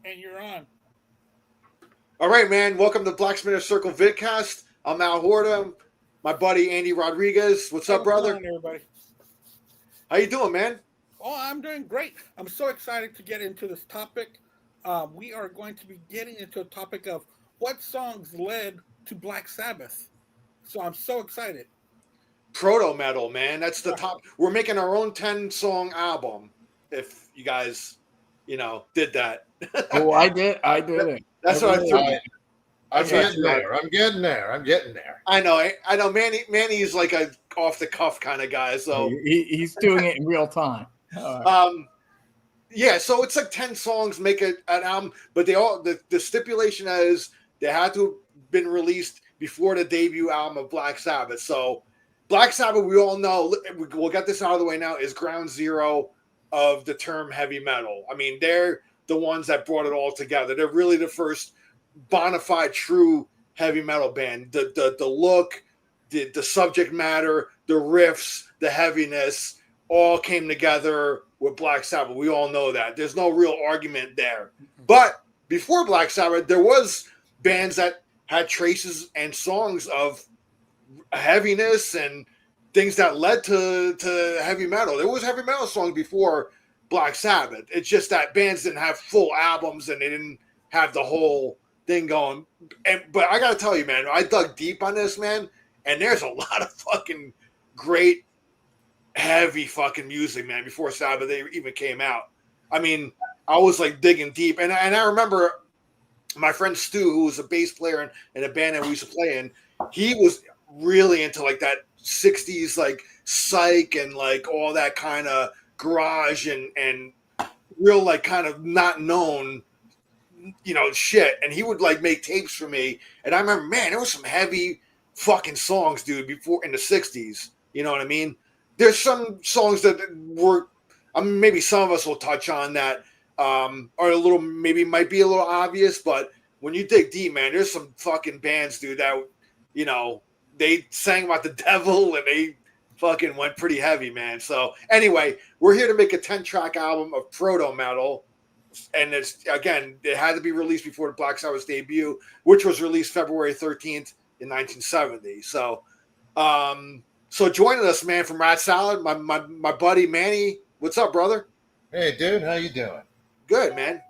And you're on. All right, man. Welcome to Blacksmith Circle Vidcast. I'm Al Horta. My buddy Andy Rodriguez. What's up, What's brother? going on, everybody? How you doing, man? Oh, I'm doing great. I'm so excited to get into this topic. We are going to be getting into a topic of what songs led to Black Sabbath. So I'm so excited. Proto metal, man. That's the top. We're making our own 10-song album. If you guys, did that. Oh, I did it. That's what I threw. I'm getting there. I'm getting there. I know. Manny is like a off the cuff kind of guy. So he's doing it in real time. Yeah. So it's like 10 songs make an album, but they all the stipulation is they had to have been released before the debut album of Black Sabbath. So Black Sabbath, we all know. We'll get this out of the way now. Is ground zero of the term heavy metal. I mean, they're the ones that brought it all together. They're really the first bona fide true heavy metal band. The look, the subject matter, the riffs, the heaviness all came together with Black Sabbath. We all know that. There's no real argument there. But before Black Sabbath, there was bands that had traces and songs of heaviness and things that led to heavy metal. There was heavy metal songs before Black Sabbath. It's just that bands didn't have full albums and they didn't have the whole thing going. But I gotta tell you, man, I dug deep on this, man, and there's a lot of fucking great heavy fucking music, man, before Sabbath they even came out. I mean, I was like digging deep, and I remember my friend Stu, who was a bass player in a band that we used to play in, he was really into like that 60s like psych and like all that kind of garage and real like kind of not known shit, and he would like make tapes for me, and I remember, man, there was some heavy fucking songs, dude, before in the 60s. You know what I mean? There's some songs that were, maybe some of us will touch on that are a little, maybe might be a little obvious, but when you dig deep, man, there's some fucking bands, dude, that they sang about the devil and they fucking went pretty heavy, man. So anyway, we're here to make a 10-track album of proto metal. And it's, again, it had to be released before the Black Sabbath's debut, which was released February 13th in 1970. So, so joining us, man, from Rat Salad, my buddy Manny. What's up, brother? Hey, dude, how you doing? Good, man.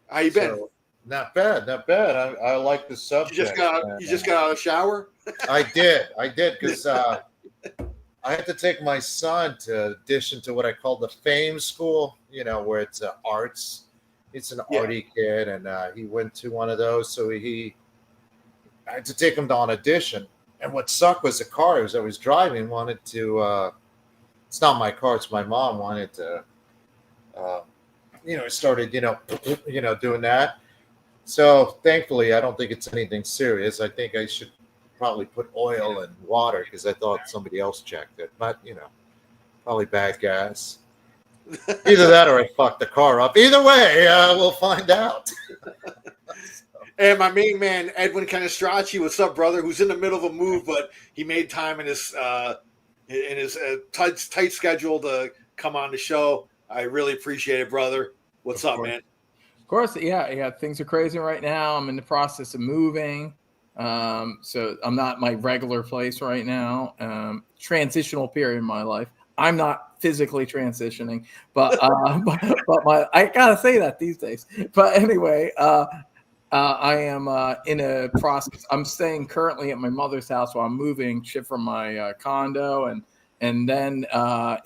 How you been? Not bad. I like the subject. You just got out of the shower? I did, because I had to take my son to audition to what I call the Fame School, where it's arts. It's an arty kid, and he went to one of those. So I had to take him to an audition. And what sucked was the car I was driving wanted to. It's not my car; it's my mom wanted to. Started doing that. So thankfully, I don't think it's anything serious. I think I should probably put oil and water because I thought somebody else checked it, but probably bad gas. Either that or I fucked the car up. Either way, we'll find out. And my main man Edwin Cannistraci, what's up, brother? Who's in the middle of a move, but he made time in his tight schedule to come on the show. I really appreciate it, brother. What's up, man? Of course, yeah. Things are crazy right now. I'm in the process of moving. So I'm not my regular place right now. Transitional period in my life. I'm not physically transitioning, but I gotta say that these days. But anyway, I am in a process. I'm staying currently at my mother's house while I'm moving, shift from my condo, and then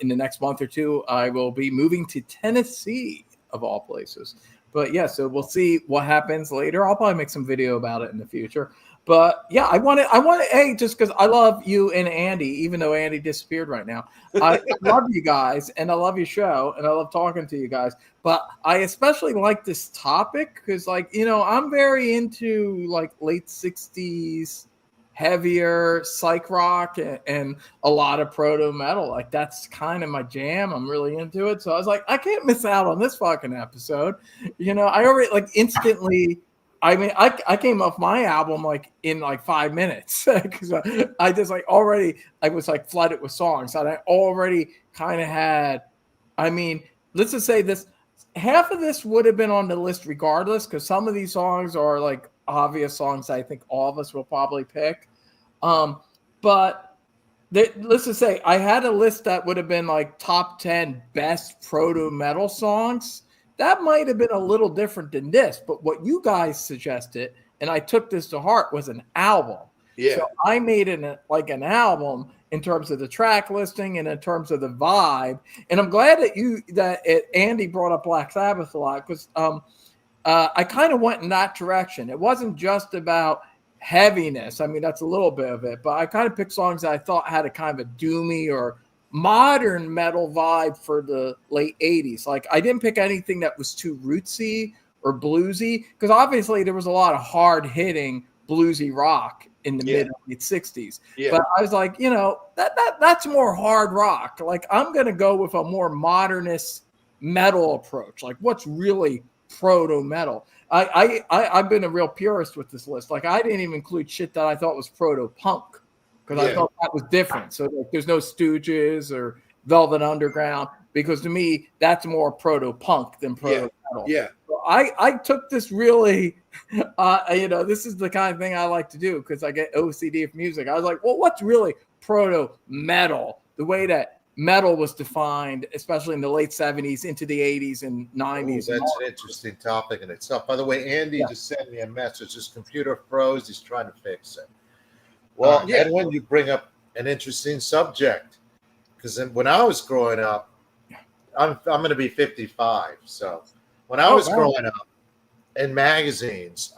in the next month or two, I will be moving to Tennessee, of all places. But yeah, so we'll see what happens later. I'll probably make some video about it in the future. But yeah, I want to, hey, just because I love you and Andy, even though Andy disappeared right now. I love you guys, and I love your show, and I love talking to you guys. But I especially like this topic because, like, I'm very into like late 60s heavier psych rock and a lot of proto metal. Like, that's kind of my jam. I'm really into it. So I was like, I can't miss out on this fucking episode. I already like instantly. I mean, I came off my album like in like 5 minutes because I just like already I was like flooded with songs and I already kind of had. I mean, let's just say this half of this would have been on the list regardless, because some of these songs are like obvious songs I think all of us will probably pick. But let's just say I had a list that would have been like top 10 best proto metal songs. That might have been a little different than this, but what you guys suggested, and I took this to heart, was an album. Yeah. So I made an album in terms of the track listing and in terms of the vibe. And I'm glad that Andy brought up Black Sabbath a lot, because I kind of went in that direction. It wasn't just about heaviness. I mean, that's a little bit of it, but I kind of picked songs that I thought had a kind of a doomy or modern metal vibe for the late 80s. Like, I didn't pick anything that was too rootsy or bluesy, because obviously there was a lot of hard hitting bluesy rock in the mid 60s. Yeah. But I was like, that's more hard rock. Like, I'm going to go with a more modernist metal approach. Like, what's really proto metal? I've been a real purist with this list. Like, I didn't even include shit that I thought was proto punk, because I thought that was different. So like, there's no Stooges or Velvet Underground, because to me that's more proto punk than proto metal. Yeah. So I took this really, this is the kind of thing I like to do because I get OCD of music. I was like, well, what's really proto metal? The way that metal was defined, especially in the late 70s into the 80s and 90s. Ooh, that's an interesting topic in itself. By the way, Andy just sent me a message. His computer froze. He's trying to fix it. Well, Edwin, you bring up an interesting subject, because when I was growing up, I'm going to be 55. So when I was growing up in magazines,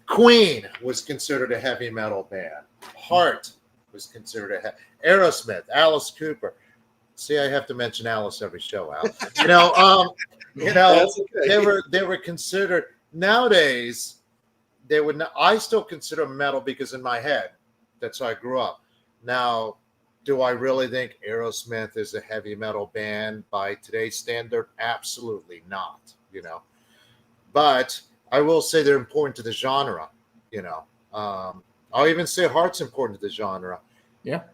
Queen was considered a heavy metal band. Heart was considered Aerosmith, Alice Cooper. See, I have to mention Alice every show, Al. They were considered. Nowadays, they would not. I still consider metal because in my head, that's how I grew up. Now, do I really think Aerosmith is a heavy metal band by today's standard? Absolutely not. But I will say they're important to the genre. I'll even say Heart's important to the genre. Yeah.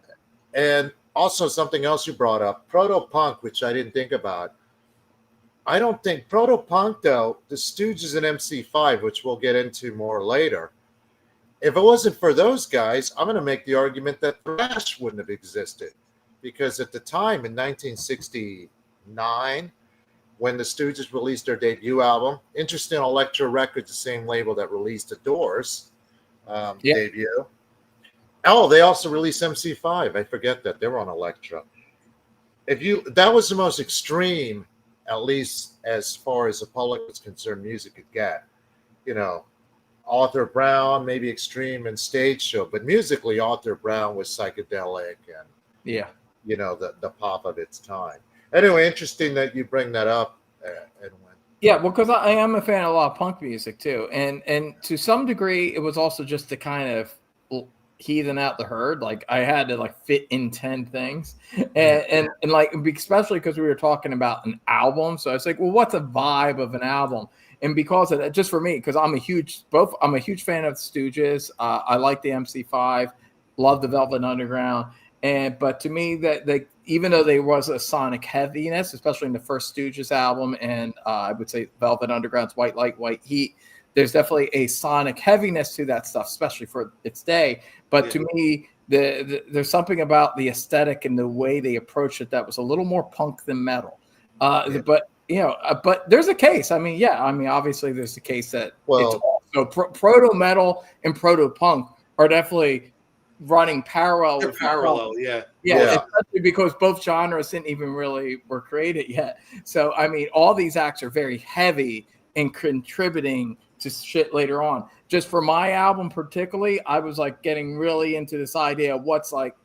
And also something else you brought up, proto-punk, which I didn't think about. I don't think proto-punk, though, the Stooges and MC5, which we'll get into more later, if it wasn't for those guys, I'm going to make the argument that thrash wouldn't have existed. Because at the time, in 1969, when the Stooges released their debut album, interesting, Elektra Records, the same label that released the Doors debut. Oh, they also released MC5. I forget that. They were on Elektra. That was the most extreme, at least as far as the public is concerned, music could get. Arthur Brown, maybe extreme and stage show, but musically, Arthur Brown was psychedelic and the pop of its time. Anyway, interesting that you bring that up, Edwin. Yeah, well, because I am a fan of a lot of punk music too, and to some degree, it was also just to kind of heathen out the herd. Like, I had to like fit in 10 things, and like, especially because we were talking about an album, so I was like, well, what's a vibe of an album? And because of that, just for me, because I'm a huge fan of the Stooges. I like the MC5, love the Velvet Underground, but to me, that even though there was a sonic heaviness, especially in the first Stooges album, and I would say Velvet Underground's White Light, White Heat, there's definitely a sonic heaviness to that stuff, especially for its day. But to me, there's something about the aesthetic and the way they approached it that was a little more punk than metal. But there's a case. Obviously there's a case that it's also proto metal and proto punk are definitely running parallel. They're parallel, yeah, especially because both genres didn't even really were created yet. So all these acts are very heavy and contributing to shit later on. Just for my album particularly, I was like getting really into this idea of what's like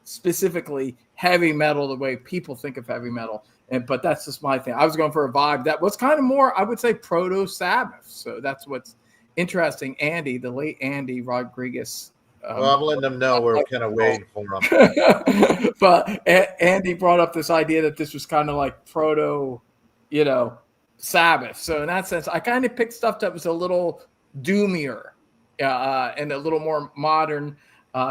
specifically heavy metal, the way people think of heavy metal. But that's just my thing. I was going for a vibe that was kind of more, I would say, Proto Sabbath. So that's what's interesting. Andy, the late Andy Rodriguez. I'm letting them know we're kind of waiting for them. But Andy brought up this idea that this was kind of like Proto, Sabbath. So in that sense, I kind of picked stuff that was a little doomier and a little more modern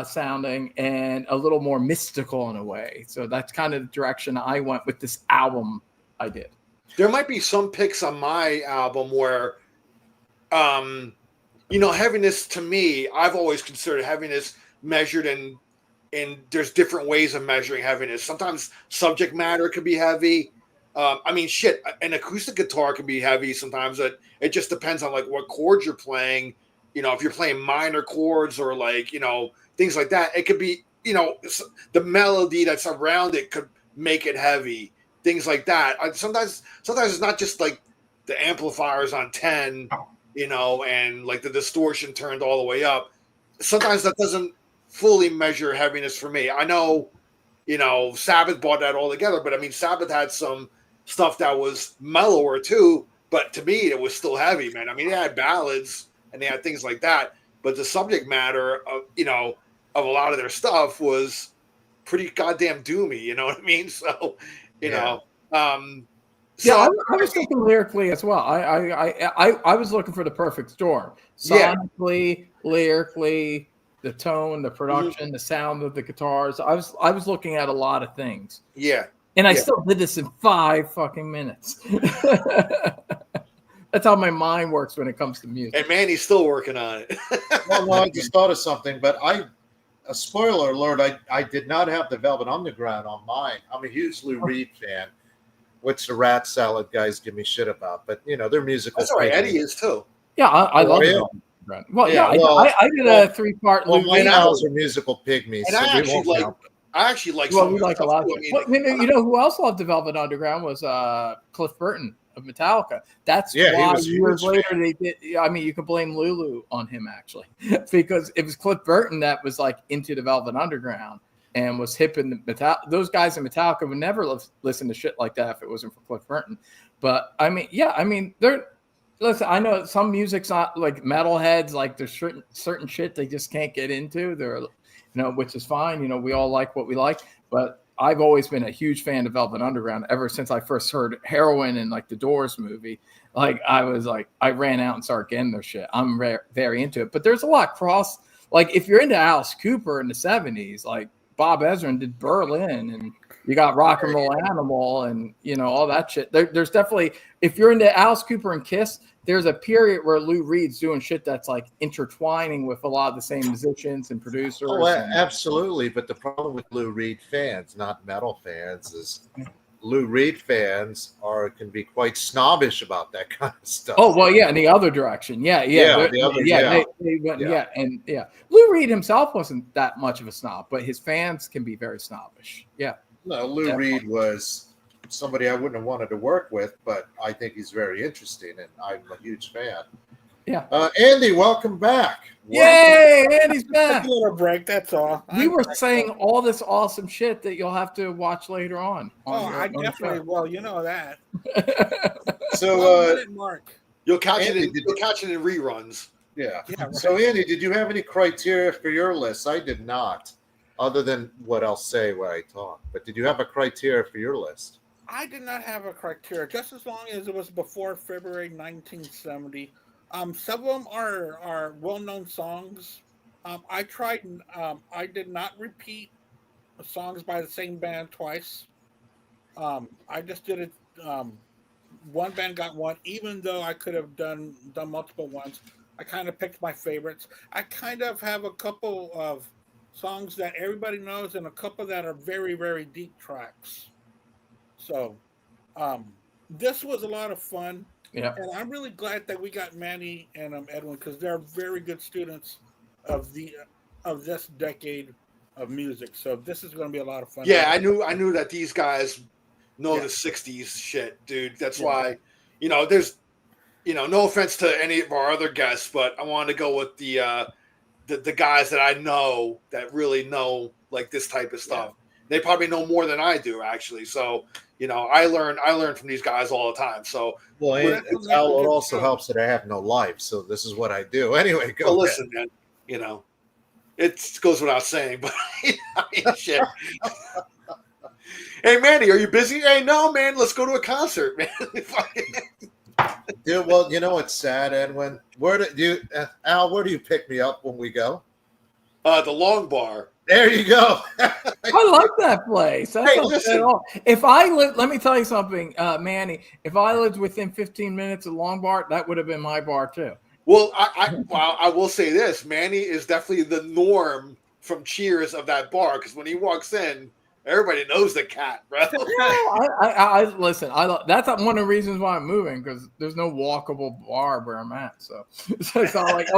sounding and a little more mystical in a way. So that's kind of the direction I went with this album I did. There might be some picks on my album where, heaviness to me, I've always considered heaviness measured in there's different ways of measuring heaviness. Sometimes subject matter can be heavy. An acoustic guitar can be heavy sometimes. It just depends on like what chords you're playing. If you're playing minor chords or like, things like that, it could be, the melody that's around it could make it heavy. Things like that. Sometimes it's not just like the amplifiers on 10, and like the distortion turned all the way up. Sometimes that doesn't fully measure heaviness for me. I know, Sabbath brought that all together, but I mean, Sabbath had some stuff that was mellower too, but to me, it was still heavy, man. I mean, they had ballads and they had things like that, but the subject matter of, of a lot of their stuff was pretty goddamn doomy, you know what I mean? So, I was thinking lyrically as well. I was looking for the perfect storm. Sonically, lyrically, the tone, the production, the sound of the guitars. I was looking at a lot of things. Yeah. And I still did this in 5 fucking minutes. That's how my mind works when it comes to music. And Manny's still working on it. Well, no, I just thought of something, but a spoiler alert, I did not have the Velvet Underground on mine. I'm a huge Lou Reed fan, which the Rat Salad guys give me shit about, but their musical. That's all right. Eddie is too. Yeah, I love it. Well, I did a 3-part. Well, my house are musical pygmies. And so I actually like. Well, we like a lot. Who else loved the Velvet Underground was Cliff Burton of Metallica. That's why years later they did. I mean, you could blame Lulu on him actually, because it was Cliff Burton that was like into the Velvet Underground and was hip in the metal. Those guys in Metallica would never listen to shit like that if it wasn't for Cliff Burton. But I mean, they're. Listen, I know some music's not like metalheads, like there's certain shit they just can't get into. They're, which is fine. We all like what we like. But I've always been a huge fan of Velvet Underground ever since I first heard Heroin and like the Doors movie. Like I ran out and started getting their shit. I'm very into it. But there's a lot like if you're into Alice Cooper in the 70s, like Bob Ezrin did Berlin, and you got Rock and Roll Animal and, all that shit. There's definitely, if you're into Alice Cooper and Kiss, there's a period where Lou Reed's doing shit that's like intertwining with a lot of the same musicians and producers. Oh, absolutely. But the problem with Lou Reed fans, not metal fans, is Lou Reed fans can be quite snobbish about that kind of stuff. Oh, well, yeah, in the other direction. Yeah. Lou Reed himself wasn't that much of a snob, but his fans can be very snobbish. Yeah. No, Lou Reed was somebody I wouldn't have wanted to work with, but I think he's very interesting, and I'm a huge fan. Yeah. Andy, welcome back. Yay, Andy's back. A little break, that's all. We were saying all this awesome shit that you'll have to watch later on. I definitely will. You know that. So, Mark, you'll catch it in reruns. Yeah. Right. So, Andy, did you have any criteria for your list? I did not, other than what I'll say when I talk. But did you have a criteria for your list? I did not have a criteria, just as long as it was before February 1970. Some of them are well-known songs. I did not repeat songs by the same band twice. I just did it. One band got one, even though I could have done multiple ones. I kind of picked my favorites. I kind of have a couple of songs that everybody knows and a couple that are very, very deep tracks. So, this was a lot of fun. Yeah. And I'm really glad that we got Manny and Edwin, because they're very good students of this decade of music. So this is going to be a lot of fun. Yeah, I knew that these guys know the 60s shit, dude. That's why, there's, no offense to any of our other guests, but I wanted to go with the guys that I know that really know like this type of stuff. Yeah. They probably know more than I do, actually. So, I learn from these guys all the time. So, it also helps that I have no life. So this is what I do. Anyway, go ahead. Listen, man, it goes without saying, but shit. Hey, Manny, are you busy? Hey, no, man, let's go to a concert, man. Dude, well, it's sad, Edwin. Where do you pick me up when we go? The Long Bar. There you go. I like that place. That's Hey, not bad listen. at all. If I lived, let me tell you something, Manny. If I lived within 15 minutes of Long Bar, that would have been my bar too. Well, I will say this: Manny is definitely the norm from Cheers of that bar, because when he walks in, everybody knows the cat, bro. I listen. That's one of the reasons why I'm moving, because there's no walkable bar where I'm at. So it's not like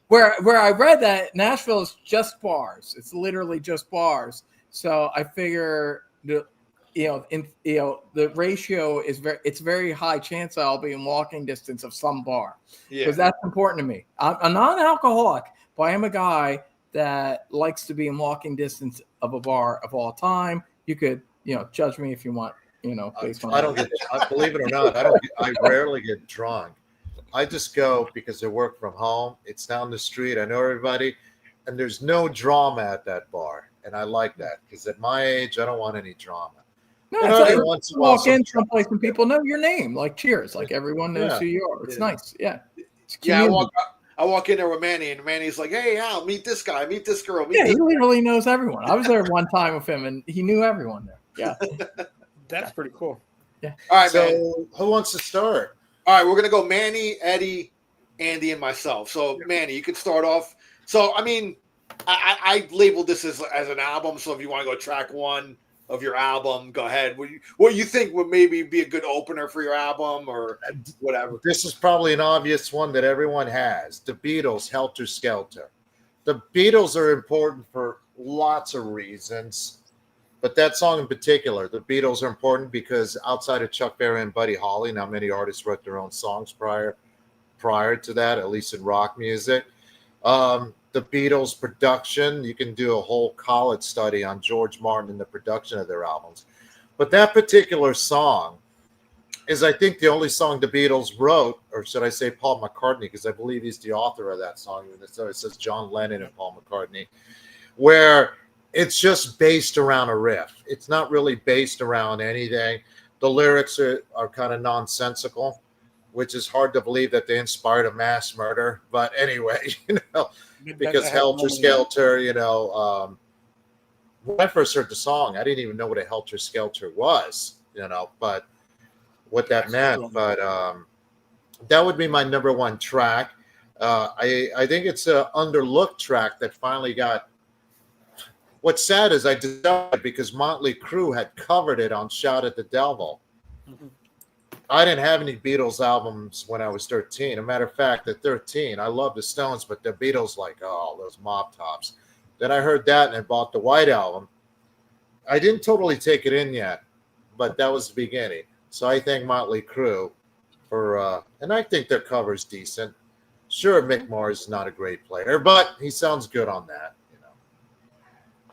where I read that Nashville is just bars. It's literally just bars. So I figure the the ratio is it's very high chance I'll be in walking distance of some bar, because that's important to me. I'm not an alcoholic, but I am a guy that likes to be in walking distance of a bar of all time. You could, judge me if you want, based on I don't get. Believe it or not, I rarely get drunk. I just go because I work from home. It's down the street. I know everybody, and there's no drama at that bar, and I like that, because at my age, I don't want any drama. No, You it's know, like every once in a while, walk in someplace and people know your name, like Cheers, like everyone knows Yeah. who you are. It's nice. Yeah. It's Yeah, community. I walk in there with Manny, and Manny's like, "Hey, Al, meet this guy, meet this girl, meet Yeah, he this." literally knows everyone. I was there one time with him, and he knew everyone there. Yeah. That's pretty cool. All right, So, man. who wants to start? All right, we're gonna go Manny, Eddie, Andy, and myself. So, Manny, you can start off. So, I mean, I labeled this as an album. So, if you want to go track one of your album, go ahead. What do you think would maybe be a good opener for your album, or whatever? This is probably an obvious one that everyone has. The Beatles, Helter Skelter. The Beatles are important for lots of reasons, but that song in particular, the Beatles are important because outside of Chuck Berry and Buddy Holly, not many artists wrote their own songs prior to that, at least in rock music. The Beatles production, you can do a whole college study on George Martin and the production of their albums. But that particular song is, I think, the only song the Beatles wrote, or should I say Paul McCartney, because I believe he's the author of that song. So it says John Lennon and Paul McCartney, where it's just based around a riff. It's not really based around anything. The lyrics are kind of nonsensical, which is hard to believe that they inspired a mass murder. But anyway, because Helter Skelter, when I first heard the song, I didn't even know what a Helter Skelter was, but what that meant. But that would be my number one track. I think it's an underlooked track that finally got. What's sad is I decided because Motley Crue had covered it on Shout at the Devil. Mhm. I didn't have any Beatles albums when I was 13. As a matter of fact, at 13, I loved the Stones, but the Beatles, those mop tops. Then I heard that and I bought the White Album. I didn't totally take it in yet, but that was the beginning. So I thank Motley Crue for, and I think their cover is decent. Sure, Mick Mars is not a great player, but he sounds good on that.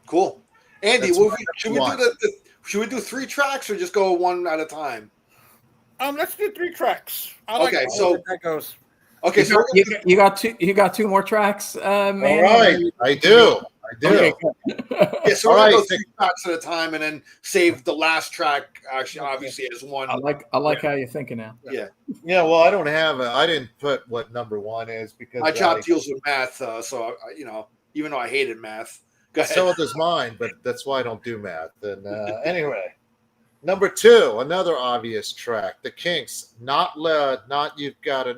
Cool. Andy, That's should we do 3 tracks or just go one at a time? Let's do 3 tracks. I like Okay, how so that goes. okay, so You got 2 more tracks, man. All right, I do. Okay, yeah, so All we're gonna right. go 3 tracks at a time, and then save the last track. Actually, obviously, as one. I like how you're thinking now. Yeah, Yeah, well, I didn't put what number one is because my job deals with math, so even though I hated math. Go ahead. so does mine, but that's why I don't do math. And anyway, number 2, another obvious track, The Kinks, not You've Got It.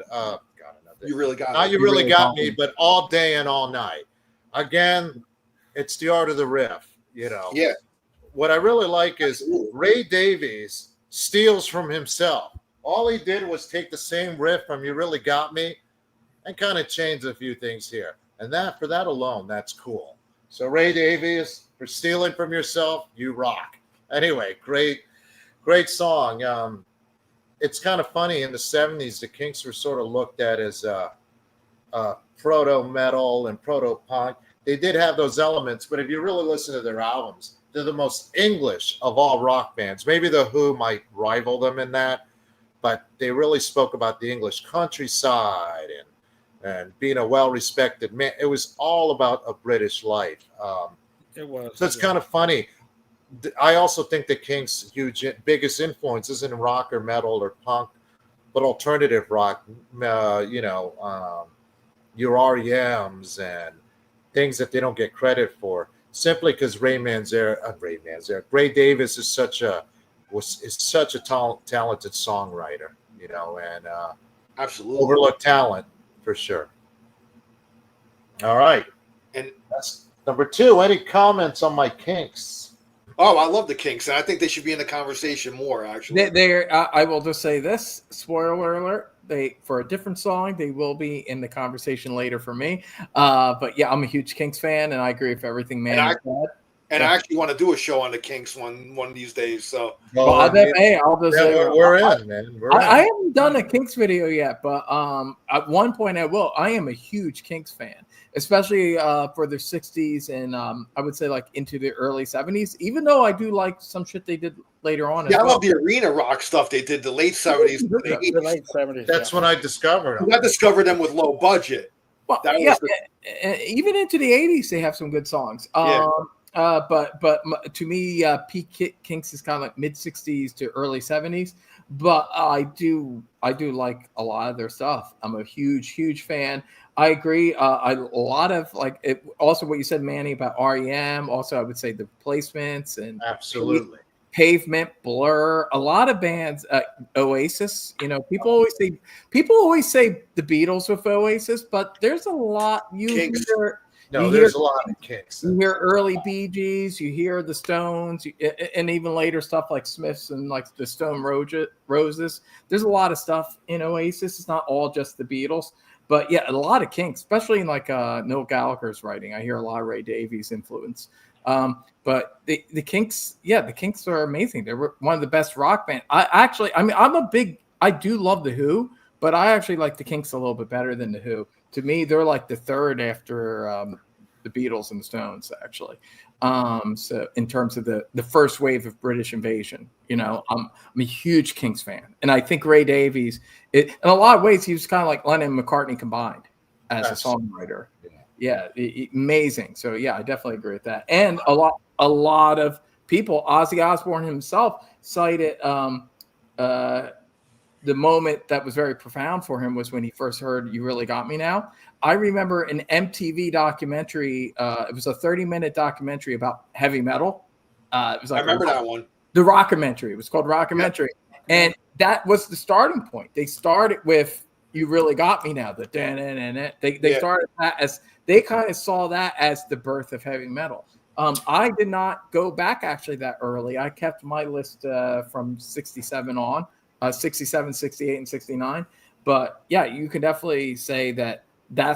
You really got Not it. You Really Got Me, but All Day and All Night. Again, it's the art of the riff. Yeah. What I really like is Ray Davies steals from himself. All he did was take the same riff from You Really Got Me and kind of change a few things here. And for that alone, that's cool. So Ray Davies, for stealing from yourself, you rock. Anyway, great song. It's kind of funny, in the 70s, the Kinks were sort of looked at as proto metal and proto punk. They did have those elements, but if you really listen to their albums, they're the most English of all rock bands. Maybe the Who might rival them in that, but they really spoke about the English countryside and being a well-respected man. It was all about a British life. It was. So it's kind of funny. I also think the Kinks' biggest influence isn't in rock or metal or punk, but alternative rock. Your REMs and things that they don't get credit for. simply because Ray Manzarek, Ray Davis is such a talented songwriter, you know, and Absolutely. overlooked talent for sure. All right, And that's number 2. Any comments on my Kinks? oh, I love the Kinks, and I think they should be in the conversation more. Actually, I will just say this: spoiler alert. They, for a different song, they will be in the conversation later for me. But yeah, I'm a huge Kinks fan, and I agree with everything Manny said. And I actually want to do a show on the Kinks one of these days. So, well, I'll just say, we're in, man. I haven't done a Kinks video yet, but at one point I will. I am a huge Kinks fan, especially for their 60s and I would say like into the early 70s, even though I do like some shit they did later on. Yeah, I love the arena rock stuff they did the late 70s. The late 70s. That's when I discovered them. I discovered them with low budget. Well, even into the 80s, they have some good songs. But to me, peak Kinks is kind of like mid 60s to early 70s. But I do like a lot of their stuff. I'm a huge fan. I agree. A lot of like it, also what you said, Manny, about REM. Also, I would say the Replacements and absolutely Pavement, Blur, a lot of bands, Oasis. You know, people always say the Beatles with Oasis, but there's a lot Kinks. There's a lot of Kinks. You hear early Bee Gees, you hear the Stones, and even later stuff like Smiths and like the Stone Roses. There's a lot of stuff in Oasis. It's not all just the Beatles, but yeah, a lot of Kinks, especially in like Noel Gallagher's writing. I hear a lot of Ray Davies influence. But the Kinks, the Kinks are amazing. They're one of the best rock bands. I do love the Who, but I actually like the Kinks a little bit better than the Who. To me, they're like the third after the Beatles and the Stones, actually. So in terms of the first wave of British invasion, you know, I'm a huge Kinks fan, and I think Ray Davies, in a lot of ways, he was kind of like Lennon and McCartney combined as a songwriter. Yeah, amazing. So yeah, I definitely agree with that. And a lot of people, Ozzy Osbourne himself cited the moment that was very profound for him was when he first heard "You Really Got Me Now." I remember an MTV documentary. It was a 30-minute documentary about heavy metal. It was like I remember that one. The Rockumentary. It was called Rockumentary, and that was the starting point. They started with "You Really Got Me Now." The they started that as they kind of saw that as the birth of heavy metal. I did not go back actually that early. I kept my list from 67 on. 67, 68, and 69. But yeah, you can definitely say that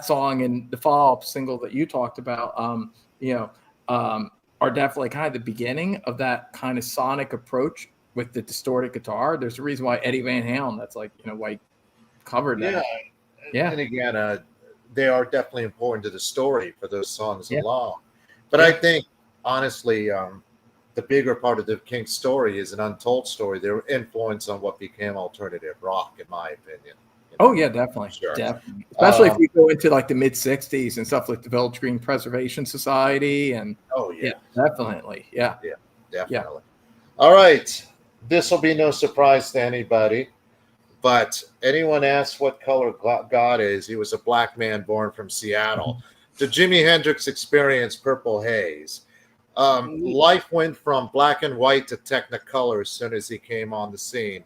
song and the follow-up single that you talked about, are definitely kind of the beginning of that kind of sonic approach with the distorted guitar. There's a reason why Eddie Van Halen, that's like, why he covered that. Yeah. And again, they are definitely important to the story for those songs alone. But I think, honestly, the bigger part of the Kinks story is an untold story. Their influence on what became alternative rock, in my opinion. Oh yeah, definitely. Sure. Definitely. Especially if you go into like the mid '60s and stuff like the Village Green Preservation Society and definitely. Yeah. Definitely. All right. This will be no surprise to anybody, but anyone asks what color God is, he was a black man born from Seattle. The Jimi Hendrix Experience, Purple Haze. Life went from black and white to Technicolor as soon as he came on the scene.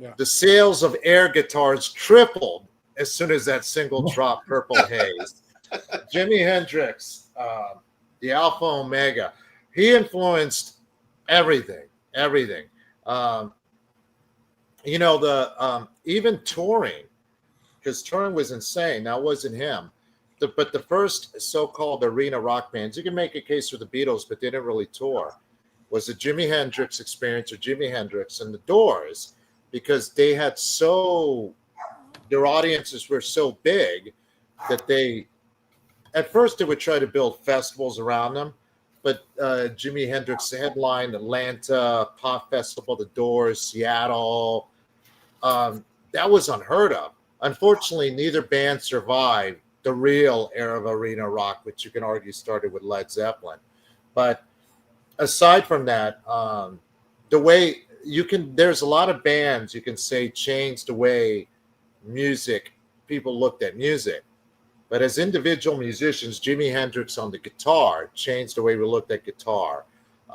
Yeah. The sales of air guitars tripled as soon as that single dropped, Purple Haze. Jimi Hendrix, the Alpha Omega, he influenced everything. Even touring, because touring was insane. That wasn't him. But the first so-called arena rock bands, you can make a case for the Beatles, but they didn't really tour, was the Jimi Hendrix Experience or Jimi Hendrix and the Doors, because they had their audiences were so big that at first they would try to build festivals around them, but Jimi Hendrix headlined Atlanta, Pop Festival, the Doors, Seattle. That was unheard of. Unfortunately, neither band survived the real era of arena rock, which you can argue started with Led Zeppelin. But aside from that, there's a lot of bands you can say changed the way people looked at music. But as individual musicians, Jimi Hendrix on the guitar changed the way we looked at guitar.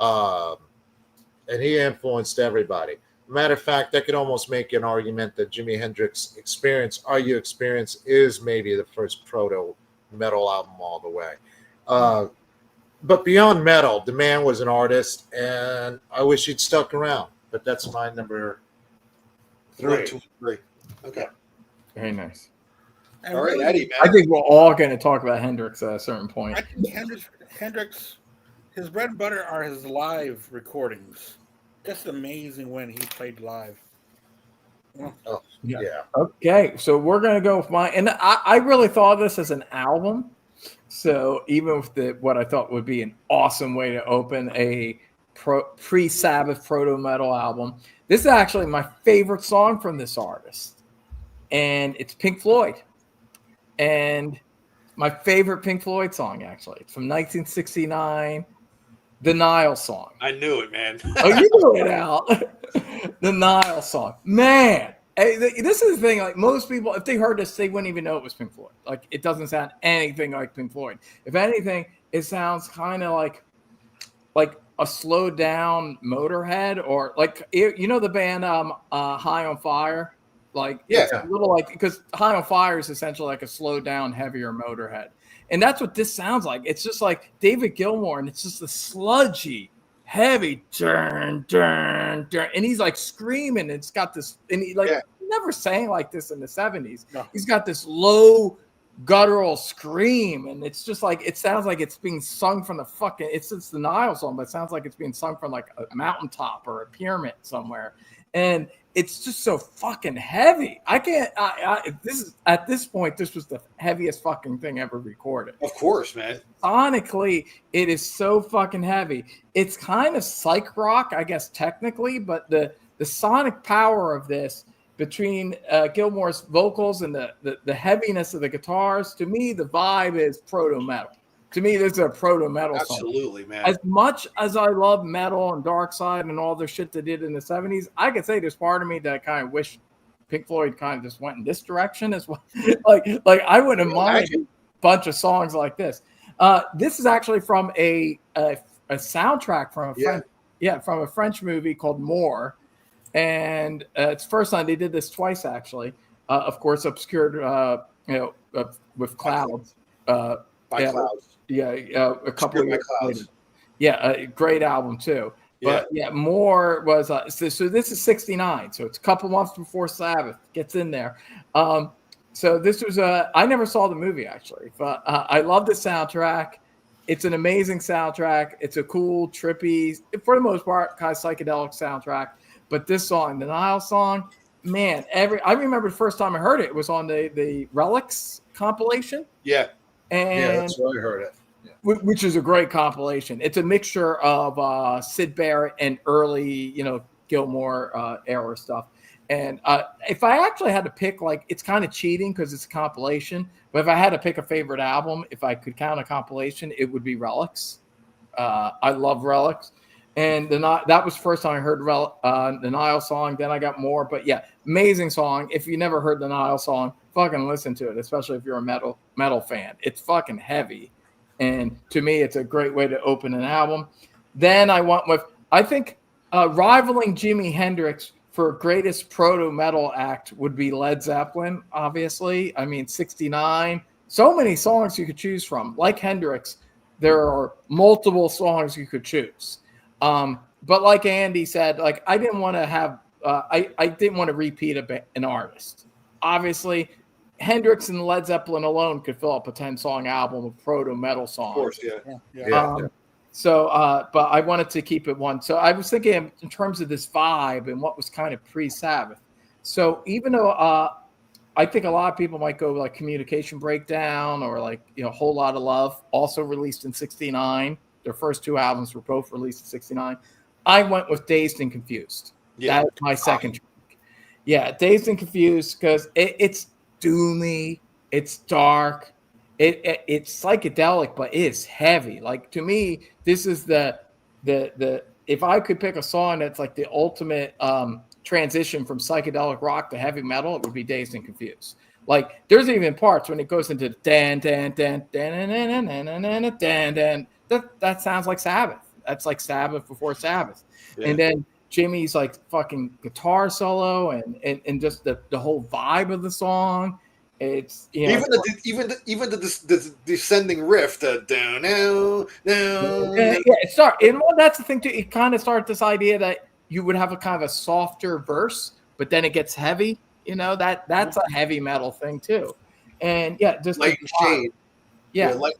And he influenced everybody. Matter of fact, I could almost make an argument that Jimi Hendrix Experience, Are You Experience, is maybe the first proto metal album all the way. But beyond metal, the man was an artist, and I wish he'd stuck around. But that's my number 3. 3. Okay. Very nice. And All right, really, Eddie, man. I think we're all going to talk about Hendrix at a certain point. I think Hendrix, his bread and butter are his live recordings. Just amazing when he played live. Oh, Yeah. yeah. Okay, so we're going to go with mine. And I really thought of this as an album. So even with what I thought would be an awesome way to open a pre-Sabbath proto-metal album, this is actually my favorite song from this artist. And it's Pink Floyd. And my favorite Pink Floyd song, actually. It's from 1969, the Nile song. I knew it, man. Oh, you knew it, Al. The Nile song. Man, this is the thing. Like, most people, if they heard this, they wouldn't even know it was Pink Floyd. Like, it doesn't sound anything like Pink Floyd. If anything, it sounds kind of like a slowed down Motorhead, or like, you know the band High on Fire? Like, Yeah. it's a little like, because High on Fire is essentially like a slowed down, heavier Motorhead. And that's what this sounds like. It's just like David Gilmour, and it's just a sludgy, heavy, dun, dun, dun, and he's like screaming. And it's got this, and he never sang like this in the 70s. No. He's got this low, guttural scream, and it's just like, it sounds like it's being sung from the fucking, it's the Nile song, but it sounds like it's being sung from like a mountaintop or a pyramid somewhere. And it's just so fucking heavy. I can't. This is, at this point, this was the heaviest fucking thing ever recorded. Of course, man. Sonically, it is so fucking heavy. It's kind of psych rock, I guess, technically, but the sonic power of this, between Gilmour's vocals and the heaviness of the guitars, to me, the vibe is proto metal. To me, this is a proto metal song. Absolutely, man. As much as I love metal and Dark Side and all the shit they did in the 70s, I could say there's part of me that kind of wish Pink Floyd kind of just went in this direction as well. like I wouldn't mind a bunch of songs like this. This is actually from a soundtrack from from a French movie called More, and it's the first time they did this twice, actually. Of course, obscured with clouds. By Clouds. Yeah, a couple of years Clouds. later. Yeah, a great album too. But More was so this is 69, so it's a couple months before Sabbath gets in there. So this was I never saw the movie, actually, but I love the soundtrack. It's an amazing soundtrack. It's a cool, trippy, for the most part, kind of psychedelic soundtrack. But this song, the Nile song, man, I remember the first time I heard it, it was on the Relics compilation. Yeah. And That's where I heard it. Yeah. Which is a great compilation. It's a mixture of Syd Barrett and early, Gilmour era stuff. And if I actually had to pick, like, it's kind of cheating because it's a compilation, but if I had to pick a favorite album, if I could count a compilation, it would be Relics. I love Relics. And that was the first time I heard the Nile song. Then I got More. But yeah, amazing song. If you never heard the Nile song, fucking listen to it, especially if you're a metal fan. It's fucking heavy. And to me, it's a great way to open an album. Then I went with, I think, rivaling Jimi Hendrix for greatest proto-metal act would be Led Zeppelin, obviously. I mean, 69. So many songs you could choose from. Like Hendrix, there are multiple songs you could choose. But like Andy said, like, I didn't want to have, I didn't want to repeat an artist. Obviously, Hendrix and Led Zeppelin alone could fill up a 10-song album of proto-metal songs. Of course, So, but I wanted to keep it one. So I was thinking in terms of this vibe and what was kind of pre-Sabbath. So even though I think a lot of people might go like Communication Breakdown or like, Whole Lot of Love, also released in 69. Their first two albums were both released in 69. I went with Dazed and Confused. Yeah. That's my second track. Yeah, Dazed and Confused, because it's doomy, it's dark, it's psychedelic, but it's heavy. Like, to me, this is the if I could pick a song that's like the ultimate transition from psychedelic rock to heavy metal, it would be Dazed and Confused. Like there's even parts when it goes into dan dan dan dan dan dan dan dan dan. That sounds like Sabbath. That's like Sabbath before Sabbath. Yeah. And then Jimmy's like fucking guitar solo and just the whole vibe of the song. It's even the descending riff, the down now. Yeah, it start and well, that's the thing too. It kind of starts this idea that you would have a kind of a softer verse, but then it gets heavy. That's a heavy metal thing too. And yeah, just light and shade. Yeah, like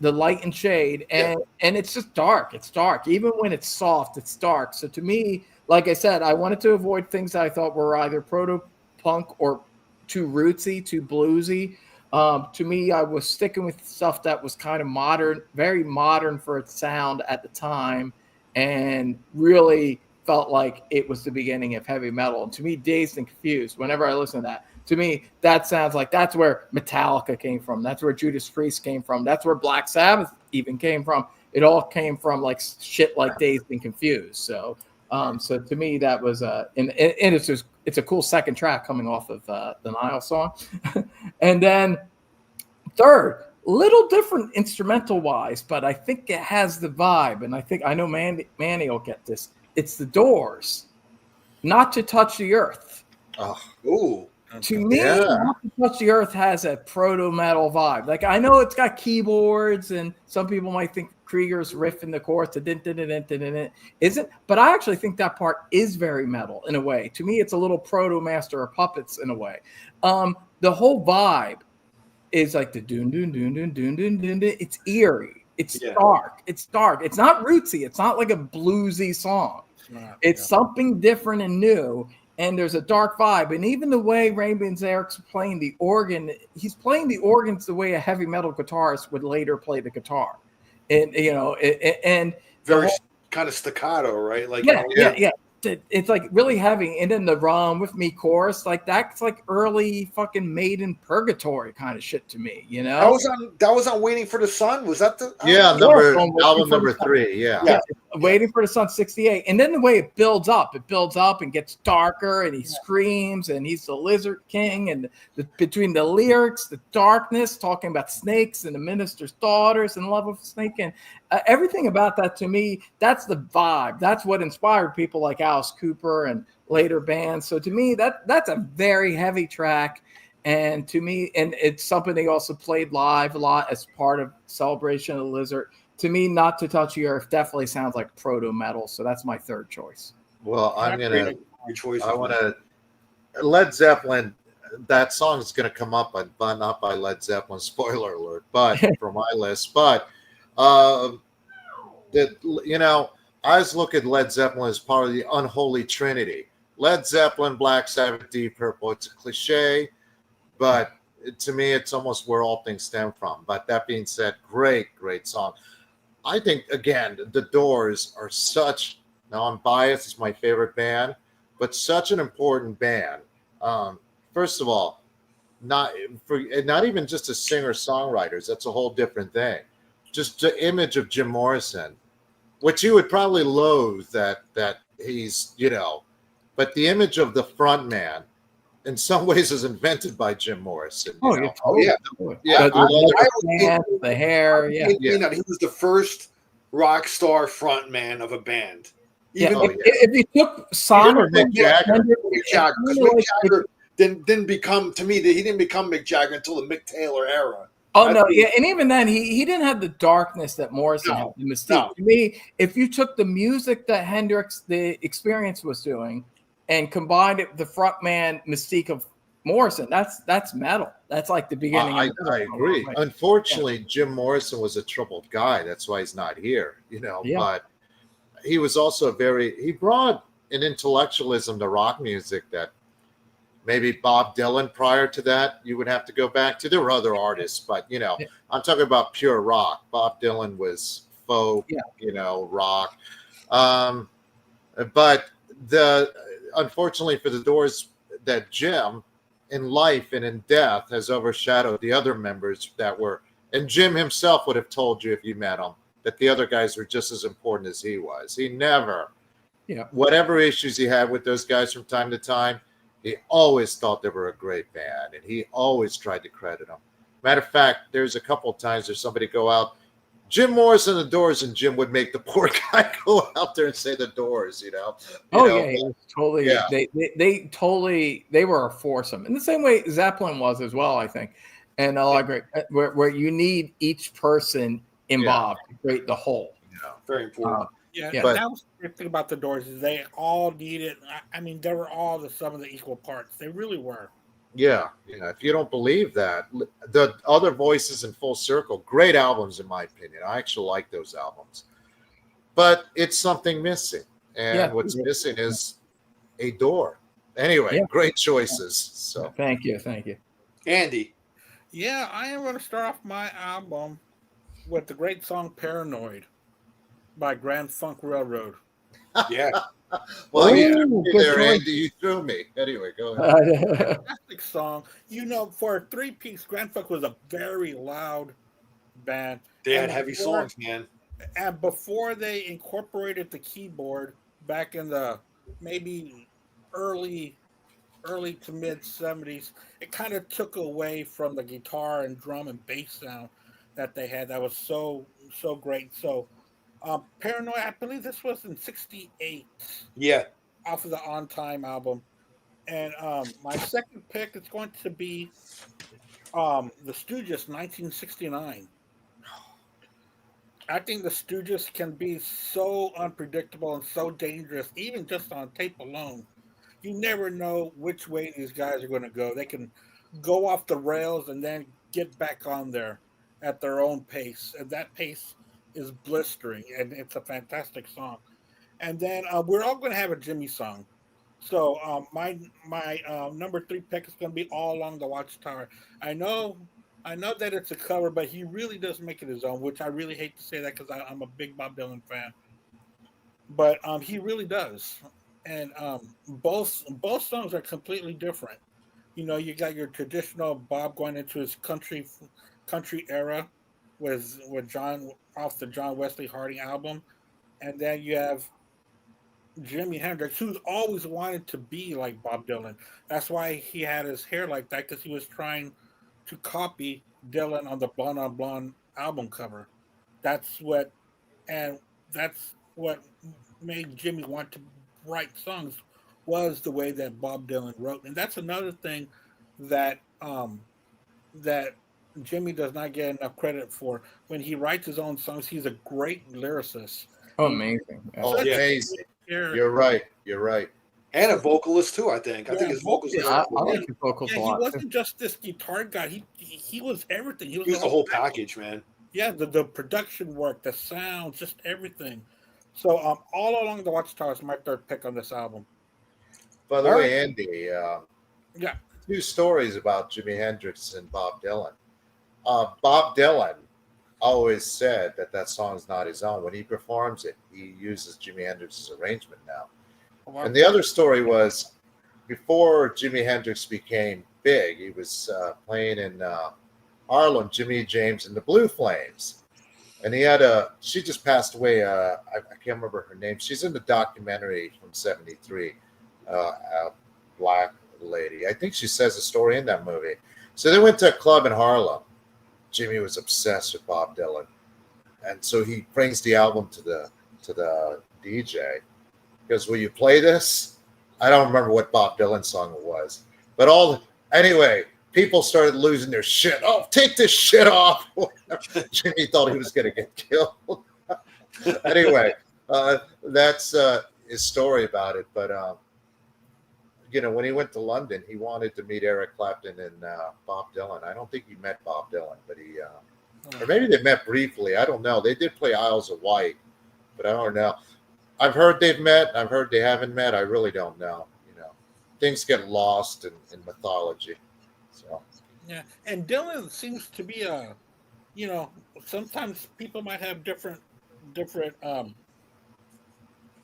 the light and shade, and it's just dark. It's dark. Even when it's soft, it's dark. So to me, like I said, I wanted to avoid things that I thought were either proto punk or too rootsy, too bluesy. To me, I was sticking with stuff that was kind of modern, very modern for its sound at the time, and really felt like it was the beginning of heavy metal. And to me, Dazed and Confused, whenever I listen to that, to me, that sounds like that's where Metallica came from. That's where Judas Priest came from. That's where Black Sabbath even came from. It all came from like shit like Dazed and Confused. So to me, that was and it's a cool second track coming off of the Nile song. And then third, little different instrumental wise, but I think it has the vibe. And I know Manny will get this. It's the Doors, Not to Touch the Earth. Ooh. To me, Not to Touch the Earth has a proto metal vibe. Like I know it's got keyboards, and some people might think Krieger's riff in the chorus isn't, but I actually think that part is very metal in a way. To me, it's a little proto Master of Puppets in a way. The whole vibe is like the dun dun dun dun dun dun dun. It's eerie. It's dark. It's dark. It's not rootsy. It's not like a bluesy song. It's something different and new. And there's a dark vibe. And even the way Rainbow Eric's playing the organ, he's playing the organs the way a heavy metal guitarist would later play the guitar. And, and very kind of staccato, right? Like, yeah. It's like really heavy. And then the Run With Me chorus, like that's like early fucking Maiden Purgatory kind of shit to me, That was on Waiting for the Sun. Was that the album number 3? Yeah. Waiting for the Sun, 68. And then the way it builds up and gets darker, and he screams, and he's the Lizard King, and between the lyrics, the darkness, talking about snakes and the minister's daughters and love of a snake, and everything about that to me, that's the vibe. That's what inspired people like Alice Cooper and later bands. So to me, that's a very heavy track. And to me, and it's something they also played live a lot as part of Celebration of the Lizard. To me, Not to Touch the Earth definitely sounds like proto metal. So that's my third choice. Well, Led Zeppelin, that song is going to come up, but not by Led Zeppelin, spoiler alert, but for my list. But, I always look at Led Zeppelin as part of the unholy trinity. Led Zeppelin, Black Sabbath, Deep Purple. It's a cliche, but to me, it's almost where all things stem from. But that being said, great song. I think, again, the Doors are such, now I'm biased, it's my favorite band, but such an important band. First of all, not even just as singer-songwriters, that's a whole different thing. Just the image of Jim Morrison, which you would probably loathe that he's, but the image of the front man in some ways is invented by Jim Morrison. The hair. He was the first rock star front man of a band. If you took Sonic, Mick Jagger, Mick Jagger didn't become, to me, he didn't become Mick Jagger until the Mick Taylor era. And even then, he didn't have the darkness that Morrison had, the mystique. No. To me, if you took the music that Hendrix, the Experience was doing, and combined it with the frontman mystique of Morrison, that's metal. That's like the beginning. I agree. Right. Unfortunately, Jim Morrison was a troubled guy. That's why he's not here. But he was also he brought an intellectualism to rock music that maybe Bob Dylan prior to that you would have to go back to. There were other artists, but I'm talking about pure rock. Bob Dylan was folk, rock. But unfortunately for the Doors, that Jim in life and in death has overshadowed the other members and Jim himself would have told you if you met him that the other guys were just as important as he was. He never, whatever issues he had with those guys from time to time, He always thought they were a great band, and he always tried to credit them. Matter of fact, there's a couple of times there's somebody go out, Jim Morrison, the Doors, and Jim would make the poor guy go out there and say the Doors, Oh know, yeah, it was totally. yeah, They totally they were a foursome in the same way Zeppelin was as well, I think, and a lot of great where you need each person involved to create the whole. yeah. Very important. Yeah, Yeah. and that was the thing about the Doors is they all needed. I mean, they were all the sum of the equal parts. They really were. Yeah, if you don't believe that, the other voices in Full Circle, great albums in my opinion. I actually like those albums, but it's something missing, and what's missing is a door. Anyway, great choices. So Thank you. Andy. Yeah, I am going to start off my album with the great song "Paranoid" by Grand Funk Railroad. Yeah. well, Ooh, good there, choice. Andy, you threw me. Anyway, go ahead. Fantastic song. For a three-piece, Grand Funk was a very loud band. They had And heavy before- songs, man. And before they incorporated the keyboard back in the maybe early to mid 70s, it kind of took away from the guitar and drum and bass sound that they had. That was so great. So Paranoid, I believe this was in 68 Yeah. off of the On Time album. And my second pick is going to be the Stooges 1969. I think the Stooges can be so unpredictable and so dangerous, even just on tape alone. You never know which way these guys are going to go. They can go off the rails and then get back on there at their own pace. And that pace is blistering, and it's a fantastic song. And then we're all going to have a Jimmy song. So my number 3 pick is going to be "All Along the Watchtower." I know that it's a cover, but he really does make it his own, which I really hate to say that because I'm a big Bob Dylan fan. But he really does, and both songs are completely different. You got your traditional Bob going into his country era with John off the John Wesley Harding album, and then you have Jimi Hendrix, who's always wanted to be like Bob Dylan. That's why he had his hair like that, because he was trying to copy Dylan on the Blonde on Blonde album cover. That's what, and that's what made Jimmy want to write songs, was the way that Bob Dylan wrote. And that's another thing that that Jimmy does not get enough credit for. When he writes his own songs, he's a great lyricist. Oh, amazing. Oh, amazing. You're right. And a vocalist too, I think. I think his vocals I are like his vocals a He lot. wasn't just this guitar guy. He was everything. He was the whole package, man. Yeah, the production work, the sound, just everything. So All Along the Watchtower is my third pick on this album. By the way, Andy, Yeah. 2 stories about Jimi Hendrix and Bob Dylan. Bob Dylan always said that song is not his own. When he performs it, he uses Jimi Hendrix's arrangement now. And the other story was, before Jimi Hendrix became big, he was playing in Harlem, Jimmy James and the Blue Flames. And he had she just passed away. I can't remember her name. She's in the documentary from 73, a black lady. I think she says a story in that movie. So they went to a club in Harlem. Jimmy was obsessed with Bob Dylan. And so he brings the album to the DJ. Because will you play this? I don't remember what Bob Dylan song it was. But anyway, people started losing their shit. Oh, take this shit off. Jimmy thought he was going to get killed. Anyway, that's his story about it. But, when he went to London, he wanted to meet Eric Clapton and Bob Dylan. I don't think he met Bob Dylan, but or maybe they met briefly. I don't know. They did play Isles of Wight, but I don't know. I've heard they've met. I've heard they haven't met. I really don't know. Things get lost in mythology. So Yeah, and Dylan seems to be sometimes people might have different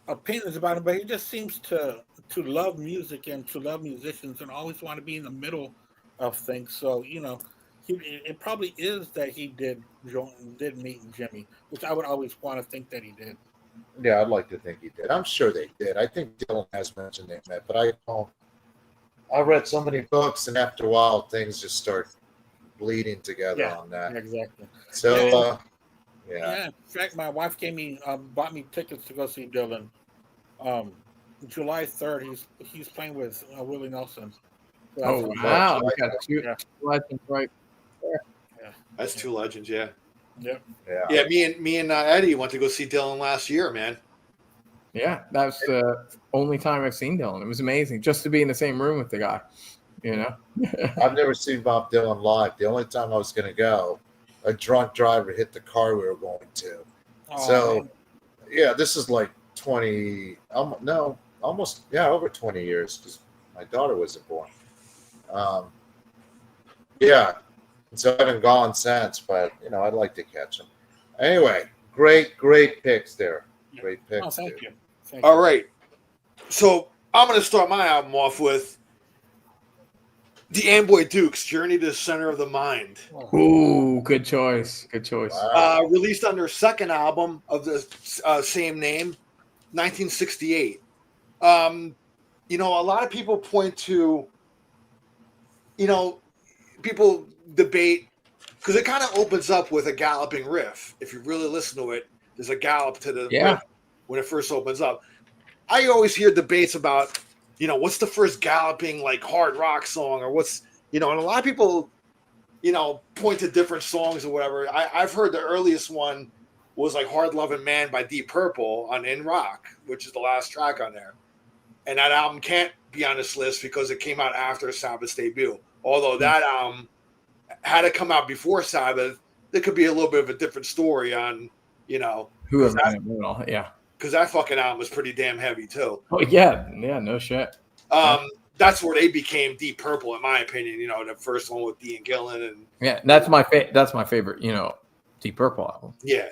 opinions about him, but he just seems to love music and to love musicians and always want to be in the middle of things. So it probably is that he did meet Jimmy, which I would always want to think that he did. yeah, I'd like to think he did. I'm sure they did. I think Dylan has mentioned they met, but I don't. I read so many books, and after a while, things just start bleeding together Yeah, on that. exactly. So, yeah. Yeah. In fact, my wife bought me tickets to go see Dylan. Um, July 3rd, he's playing with Willie Nelson. So that's Oh on. wow, we July got two Yeah. legends right. Yeah. That's two legends. Yeah. Yep. Yeah. Yeah. Me and Eddie went to go see Dylan last year, man. Yeah, that was the only time I've seen Dylan. It was amazing just to be in the same room with the guy. You know. I've never seen Bob Dylan live. The only time I was going to go, a drunk driver hit the car we were going to. Oh, So, man. yeah, this is like 20, almost, over 20 years because my daughter wasn't born. Yeah, so I haven't gone since, but, I'd like to catch them. Anyway, great picks there. Great picks. Oh, thank dude. you. Thank All you. right. So I'm going to start my album off with the Amboy Dukes, Journey to the Center of the Mind. Ooh, good choice. Good choice. Wow. Released on their second album of the same name, 1968. A lot of people point to, people debate, because it kind of opens up with a galloping riff. If you really listen to it, there's a gallop to the riff when it first opens up. I always hear debates about, what's the first galloping, like, hard rock song, or what's, and a lot of people, point to different songs or whatever. I've heard the earliest one was like Hard Loving Man by Deep Purple on In Rock, which is the last track on there. And that album can't be on this list because it came out after Sabbath's debut. Although that album, had it come out before Sabbath, there could be a little bit of a different story on, Whoever yeah. because that fucking album was pretty damn heavy too. Oh yeah, no shit. That's where they became Deep Purple, in my opinion. The first one with Ian Gillan and That's my favorite. Deep Purple album. yeah.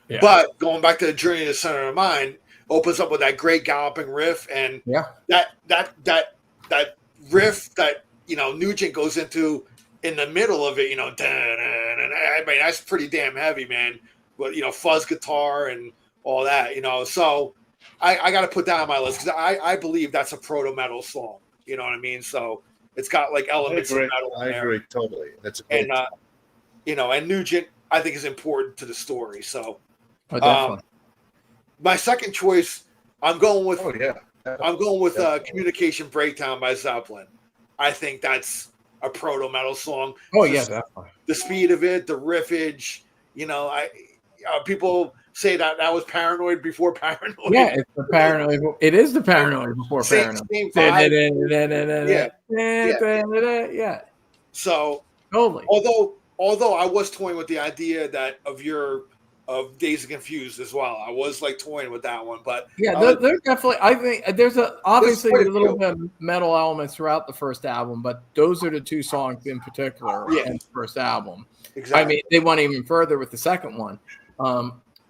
Yeah. But going back to the Journey to the Center of Mind, opens up with that great galloping riff, and that riff that Nugent goes into in the middle of it. I mean, that's pretty damn heavy, man. But fuzz guitar and all that. So I got to put that on my list because I believe that's a proto metal song. You know what I mean? So it's got like elements of metal in there. I agree totally. That's a and and Nugent I think is important to the story. So definitely. My second choice, I'm going with Communication Breakdown by Zeppelin. I think that's a proto metal song. Oh yeah, definitely. The speed of it, the riffage. People say that was Paranoid before Paranoid. Yeah, it's the Paranoid. It is the Paranoid before Paranoid. Same vibe. Yeah. So totally. Although I was toying with the idea of Days of Confused as well. I was like toying with that one, but they're definitely. I think there's obviously a little bit of metal elements throughout the first album, but those are the two songs in particular in the first album. Exactly. I mean, they went even further with the second one,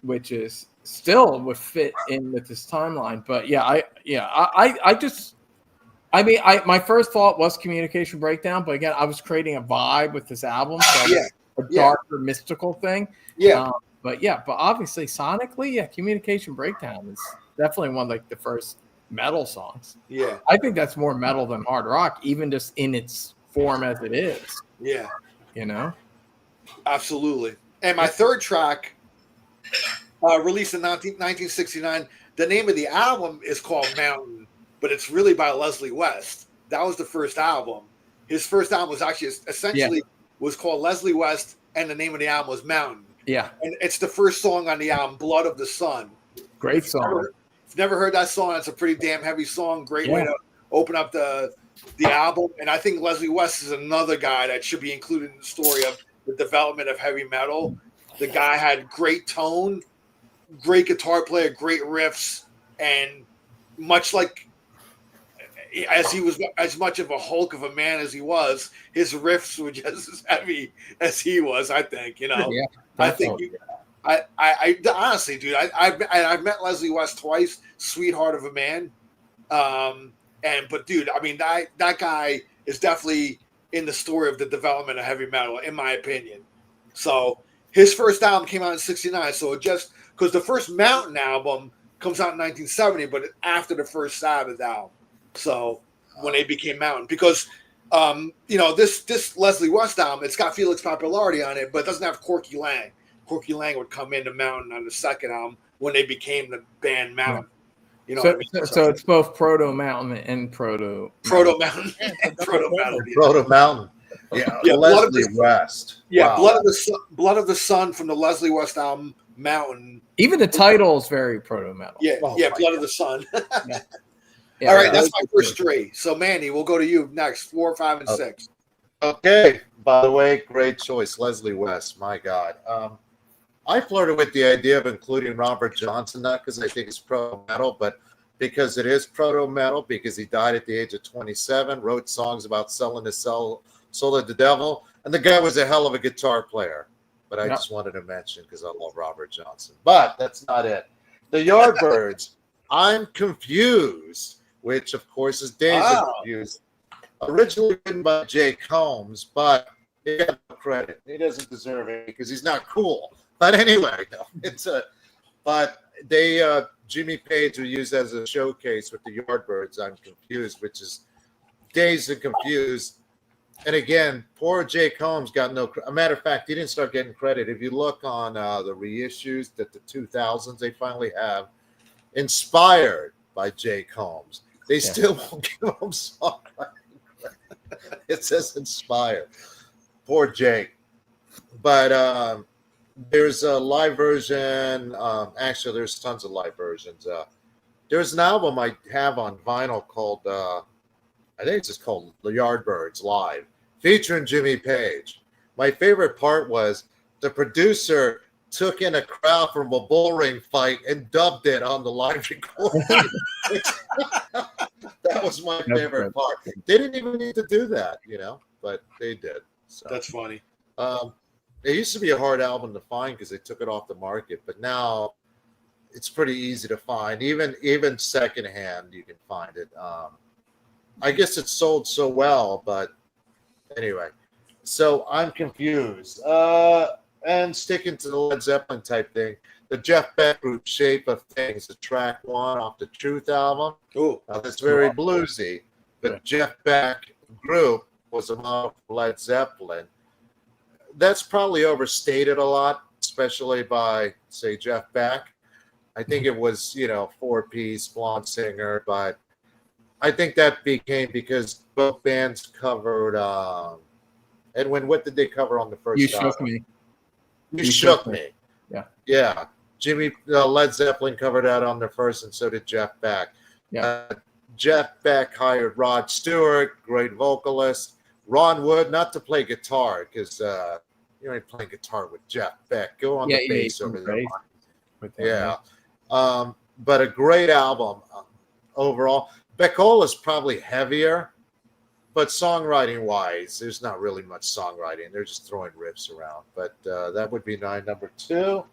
which is still would fit in with this timeline. But my first thought was Communication Breakdown, but again, I was creating a vibe with this album, so a darker, mystical thing. Yeah. But obviously sonically, Communication Breakdown is definitely one of like the first metal songs. Yeah. I think that's more metal than hard rock, even just in its form as it is. Yeah. Absolutely. And my third track, released in 1969, the name of the album is called Mountain, but it's really by Leslie West. That was the first album. His first album was actually was called Leslie West, and the name of the album was Mountain. Yeah. And it's the first song on the album, Blood of the Sun. Great song. If you've never heard that song, it's a pretty damn heavy song. Great way to open up the album. And I think Leslie West is another guy that should be included in the story of the development of heavy metal. The guy had great tone, great guitar player, great riffs, and much like as he was as much of a Hulk of a man as he was, his riffs were just as heavy as he was. I think I think I honestly, dude, I've met Leslie West twice, sweetheart of a man, but dude, I mean that guy is definitely in the story of the development of heavy metal, in my opinion. So his first album came out in '69, so just because the first Mountain album comes out in 1970, but after the first Sabbath album. So when they became Mountain, because this Leslie West album, it's got Felix Popularity on it, but it doesn't have Corky Lang. Corky Lang would come into Mountain on the second album when they became the band Mountain. You know so, what I mean? so it's both Proto Mountain and Proto Mountain and Proto Mountain. Proto Mountain. Yeah, Leslie West. Yeah, wow. Blood of the Sun from the Leslie West album, Mountain. Even the title is very Proto Metal. Yeah, Blood God. of the Sun. Yeah, all right, that's my first three. So Manny, we'll go to you next. 4, 5, and 6. Okay. By the way, great choice, Leslie West. My God. I flirted with the idea of including Robert Johnson, not because I think it's proto metal, but because it is proto metal, because he died at the age of 27, wrote songs about selling his soul to the devil, and the guy was a hell of a guitar player. But I just wanted to mention because I love Robert Johnson. But that's not it. The Yardbirds, I'm Confused, which of course is Days of Confused. Originally written by Jay Combs, but he got no credit. He doesn't deserve it because he's not cool. But anyway, but they Jimmy Page was used as a showcase with the Yardbirds. I'm Confused, which is Dazed and Confused. And again, poor Jay Combs got no. A matter of fact, he didn't start getting credit. If you look on the reissues that the 2000s they finally have, inspired by Jay Combs, they still won't give him songwriting credit. It says inspired. Poor Jay. But there's a live version. Actually, there's tons of live versions. There's an album I have on vinyl called, I think it's just called The Yardbirds Live, featuring Jimmy Page. My favorite part was the producer took in a crowd from a bull ring fight and dubbed it on the live recording. That was my favorite part. They didn't even need to do that, but they did. So that's funny. It used to be a hard album to find because they took it off the market, but now it's pretty easy to find. Even secondhand, you can find it. I guess it sold so well, but anyway. So I'm Confused. And sticking to the Led Zeppelin type thing, the Jeff Beck group Shape of Things, the track 1 off the Truth album. Cool. That's very bluesy. The Jeff Beck group was a model for Led Zeppelin. That's probably overstated a lot, especially by, say, Jeff Beck. I think it was, 4-piece, blonde singer, but I think that became because both bands covered. Edwin, what did they cover on the first You album? Shook Me. You Shook Me. Yeah. Yeah. Jimmy, Led Zeppelin covered that on their first, and so did Jeff Beck. Yeah. Jeff Beck hired Rod Stewart, great vocalist. Ron Wood, not to play guitar, because you ain't playing guitar with Jeff Beck. Go on the bass over there. Yeah. But a great album overall. Beckola's probably heavier, but songwriting-wise, there's not really much songwriting. They're just throwing riffs around. But that would be number 2.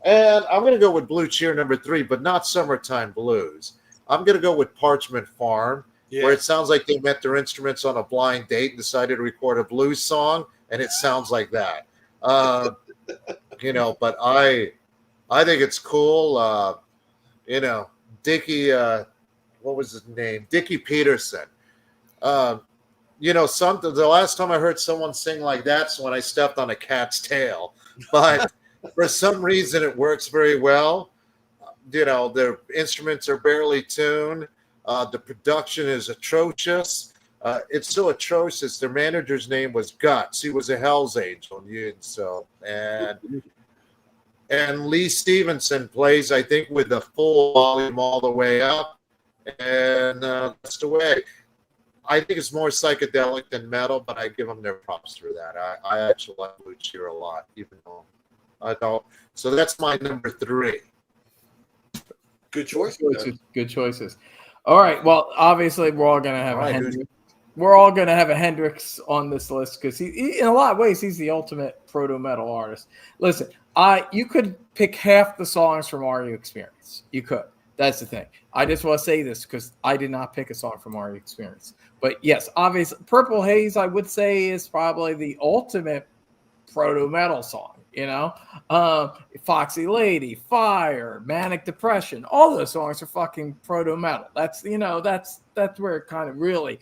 And I'm going to go with Blue Cheer number 3, but not Summertime Blues. I'm going to go with Parchment Farm, where it sounds like they met their instruments on a blind date and decided to record a blues song, and it sounds like that. But I think it's cool. Dickie, what was his name? Dickie Peterson. The last time I heard someone sing like that's when I stepped on a cat's tail. But for some reason, it works very well. Their instruments are barely tuned. The production is atrocious. It's so atrocious. Their manager's name was Guts. He was a Hell's Angel. And Lee Stevenson plays, I think, with the full volume all the way up. And that's the way. I think it's more psychedelic than metal, but I give them their props for that. I actually like Blue Cheer a lot, even though I don't. So that's my number 3. Good choice. Good choices. All right. Well, obviously, we're all going to have a Hendrix. We're all going to have a Hendrix on this list because he, in a lot of ways, he's the ultimate proto metal artist. Listen, you could pick half the songs from Are You Experience. You could. That's the thing. I just want to say this because I did not pick a song from Are You Experience. But yes, obviously, Purple Haze, I would say, is probably the ultimate proto metal song. You know, Foxy Lady, Fire, Manic Depression, all those songs are fucking proto metal. That's that's where it kind of really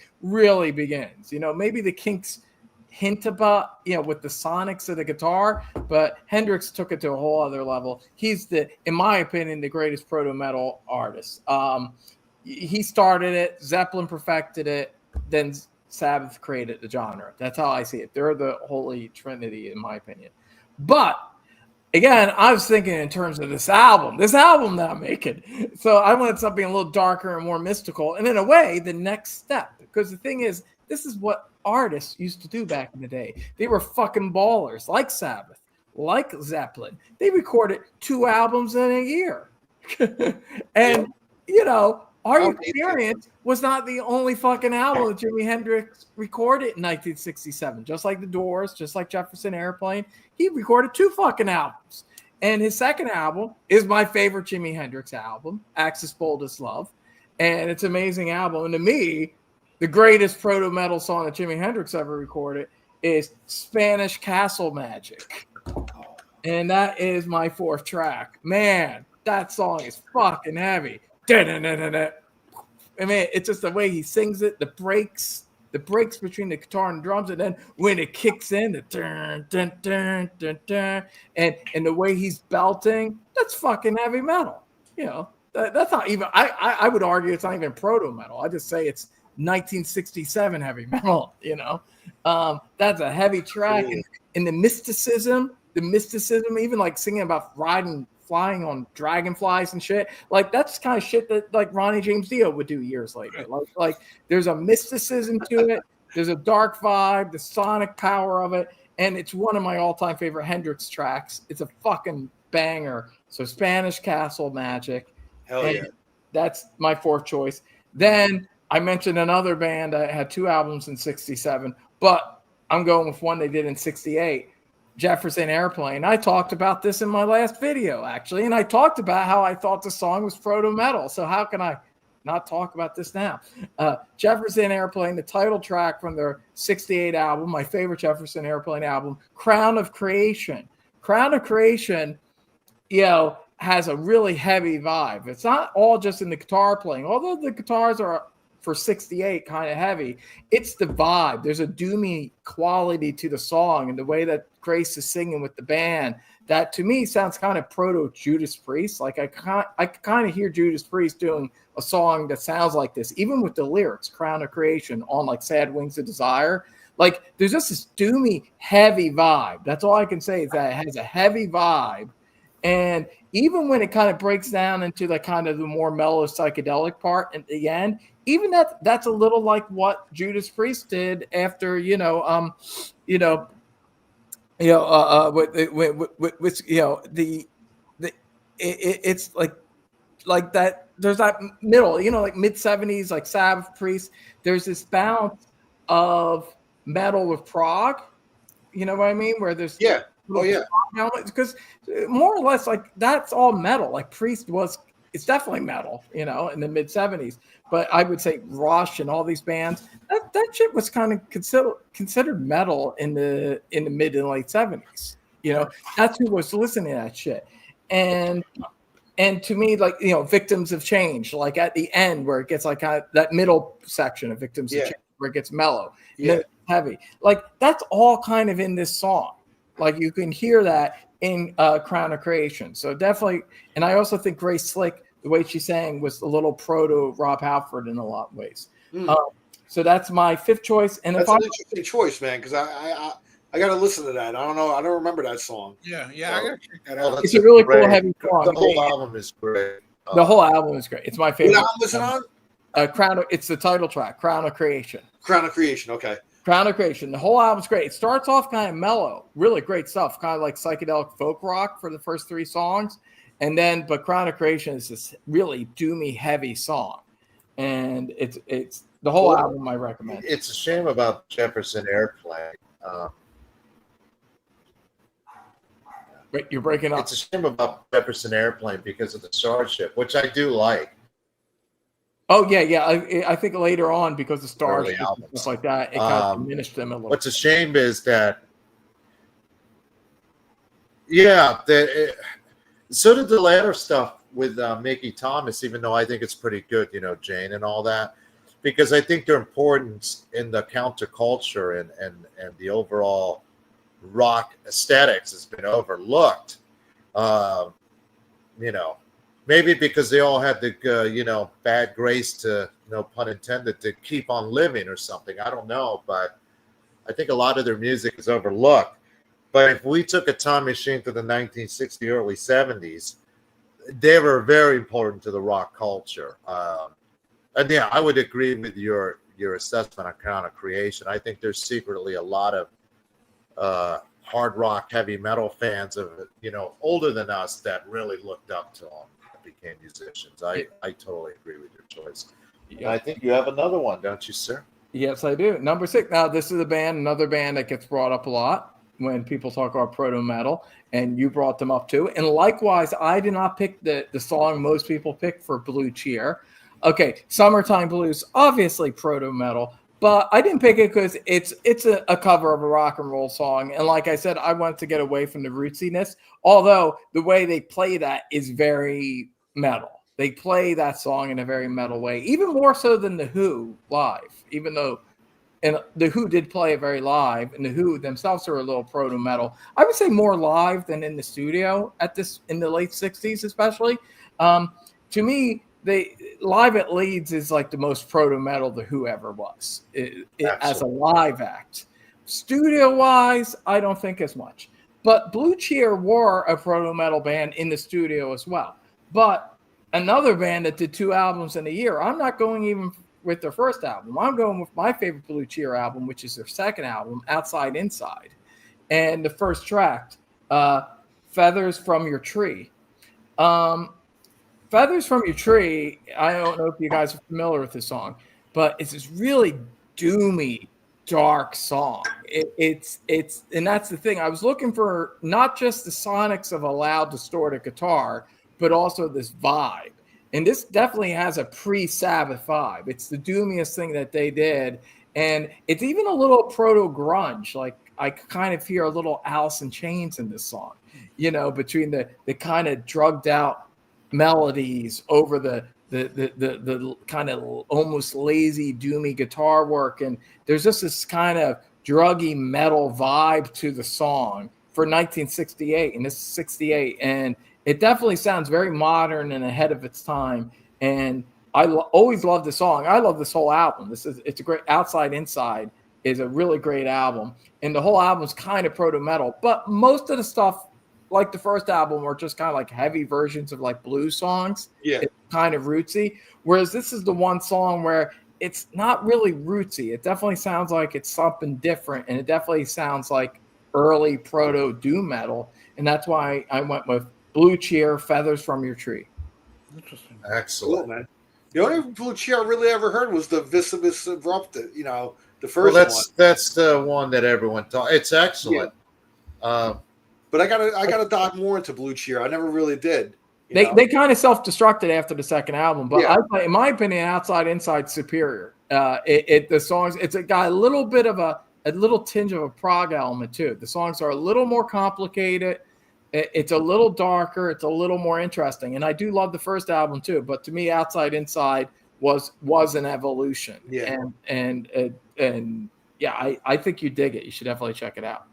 begins. You know, maybe the Kinks hint about with the sonics of the guitar, but Hendrix took it to a whole other level. He's in my opinion, the greatest proto metal artist. He started it, Zeppelin perfected it, then Sabbath created the genre. That's how I see it. They're the holy trinity in my opinion. But again, I was thinking in terms of this album that I'm making. So I wanted something a little darker and more mystical. And in a way, the next step, because the thing is, this is what artists used to do back in the day. They were fucking ballers, like Sabbath, like Zeppelin. They recorded 2 albums in a year. And, Our Experience was not the only fucking album that Jimi Hendrix recorded in 1967. Just like The Doors, just like Jefferson Airplane, he recorded 2 fucking albums. And his second album is my favorite Jimi Hendrix album, Axis Boldest Love. And it's an amazing album. And to me, the greatest proto-metal song that Jimi Hendrix ever recorded is Spanish Castle Magic. And that is my 4th track. Man, that song is fucking heavy. I mean, it's just the way he sings it, the breaks between the guitar and drums, and then when it kicks in, the dun dun dun dun dun, and the way he's belting, that's fucking heavy metal. That's not even. I would argue it's not even proto metal. I just say it's 1967 heavy metal. That's a heavy track, and the mysticism, even like singing about flying on dragonflies and shit, like that's kind of shit that like Ronnie James Dio would do years later. Like there's a mysticism to it, there's a dark vibe, the sonic power of it, and it's one of my all-time favorite Hendrix tracks. It's a fucking banger. So Spanish Castle Magic, hell yeah, that's my 4th choice. Then I mentioned another band that had 2 albums in 67, but I'm going with one they did in 68. Jefferson Airplane. I talked about this in my last video, actually, and I talked about how I thought the song was proto metal. So how can I not talk about this now? Jefferson Airplane, the title track from their 68 album, my favorite Jefferson Airplane album, Crown of Creation. Crown of Creation, has a really heavy vibe. It's not all just in the guitar playing, although the guitars are for 68 kind of heavy. It's the vibe. There's a doomy quality to the song and the way that Grace is singing with the band that to me sounds kind of proto Judas Priest. Like I kind of hear Judas Priest doing a song that sounds like this, even with the lyrics, Crown of Creation on like Sad Wings of Desire. Like there's just this doomy heavy vibe. That's all I can say is that it has a heavy vibe. And even when it kind of breaks down into the kind of the more mellow psychedelic part at the end, even that's a little like what Judas Priest did after, it's like that. There's that middle, like mid-70s, like Sabbath, Priest. There's this balance of metal with prog. You know what I mean? Where there's because more or less like that's all metal. Like Priest it's definitely metal, in the mid-70s. But I would say Rush and all these bands, that shit was kind of considered metal in the mid and late 70s. That's who was listening to that shit. And to me, like, Victims of Change, like at the end where it gets like that middle section of Victims of Change where it gets mellow, heavy. Like that's all kind of in this song. Like you can hear that in Crown of Creation. So definitely, and I also think Grace Slick, the way she sang was a little proto Rob Halford in a lot of ways. So that's my 5th choice. And that's an interesting choice, man, because I got to listen to that. I don't know. I don't remember that song. Yeah, I got to check that out. It's a really cool, heavy song. The whole album is great. The whole album is great. It's my favorite. What album is it on? It's the title track, Crown of Creation. Crown of Creation, okay. Crown of Creation. The whole album's great. It starts off kind of mellow, really great stuff, kind of like psychedelic folk rock for the first 3 songs. But Crown of Creation is this really doomy, heavy song. And it's the whole album I recommend. It's a shame about Jefferson Airplane. Wait, you're breaking up. It's a shame about Jefferson Airplane because of the Starship, which I do like. Oh, yeah. I think later on, because the stars and stuff like that, it kind of diminished them a little. What's a shame is that Yeah, so did the latter stuff with Mickey Thomas, even though I think it's pretty good, Jane and all that, because I think their importance in the counterculture and the overall rock aesthetics has been overlooked. Uh, you know, Maybe because they all had the bad grace to, no pun intended, to keep on living or something. I don't know, but I think a lot of their music is overlooked. But if we took a time machine to the 1960s, early 70s, they were very important to the rock culture. And yeah, I would agree with your assessment on kind of creation. I think there's secretly a lot of hard rock, heavy metal fans of older than us that really looked up to them, that became musicians. I totally agree with your choice. Yeah. And I think you have another one, don't you, sir? Yes, I do. Number 6. Now, this is another band that gets brought up a lot when people talk about proto metal, and you brought them up too. And likewise, I did not pick the song most people pick for Blue Cheer. Okay, Summertime Blues, obviously proto metal, but I didn't pick it because it's a cover of a rock and roll song. And like I said, I wanted to get away from the rootsiness, although the way they play that is very metal. They play that song in a very metal way, even more so than The Who live, even though The Who did play it very live, and The Who themselves are a little proto metal. I would say more live than in the studio in the late 60s, especially. To me, Live at Leeds is like the most proto metal The Who ever was as a live act. Studio wise, I don't think as much. But Blue Cheer were a proto metal band in the studio as well. But another band that did 2 albums in a year, I'm not going even with their first album. I'm going with my favorite Blue Cheer album, which is their second album, Outside Inside. And the first track, Feathers from Your Tree. Feathers from Your Tree, I don't know if you guys are familiar with this song, but it's this really doomy, dark song. It's and that's the thing. I was looking for not just the sonics of a loud, distorted guitar, but also this vibe. And this definitely has a pre-Sabbath vibe. It's the doomiest thing that they did. And it's even a little proto-grunge. Like, I kind of hear a little Alice in Chains in this song, between the kind of drugged out melodies over the kind of almost lazy, doomy guitar work. And there's just this kind of druggy metal vibe to the song for 1968. And this is 68. And it definitely sounds very modern and ahead of its time. And I always love the song. I love this whole album. It's a great Outside Inside is a really great album. And the whole album's kind of proto metal, but most of the stuff, like the first album, are just kind of like heavy versions of like blues songs. Yeah. It's kind of rootsy. Whereas this is the one song where it's not really rootsy. It definitely sounds like it's something different. And it definitely sounds like early proto doom metal. And that's why I went with Blue Cheer, Feathers from Your Tree. Interesting. Excellent. Cool, man. The only Blue Cheer I really ever heard was the Visimus Abrupta, the first one. That's the one that everyone thought. It's excellent. Yeah. But I gotta dive more into Blue Cheer. I never really did. They kind of self-destructed after the second album, but Yeah. in my opinion, Outside Inside superior. The songs, it's got a little bit of a little tinge of a prog element too. The songs are a little more complicated. It's a little darker. It's a little more interesting, and I do love the first album too. But to me, Outside Inside was an evolution. Yeah. And yeah, I think you dig it. You should definitely check it out.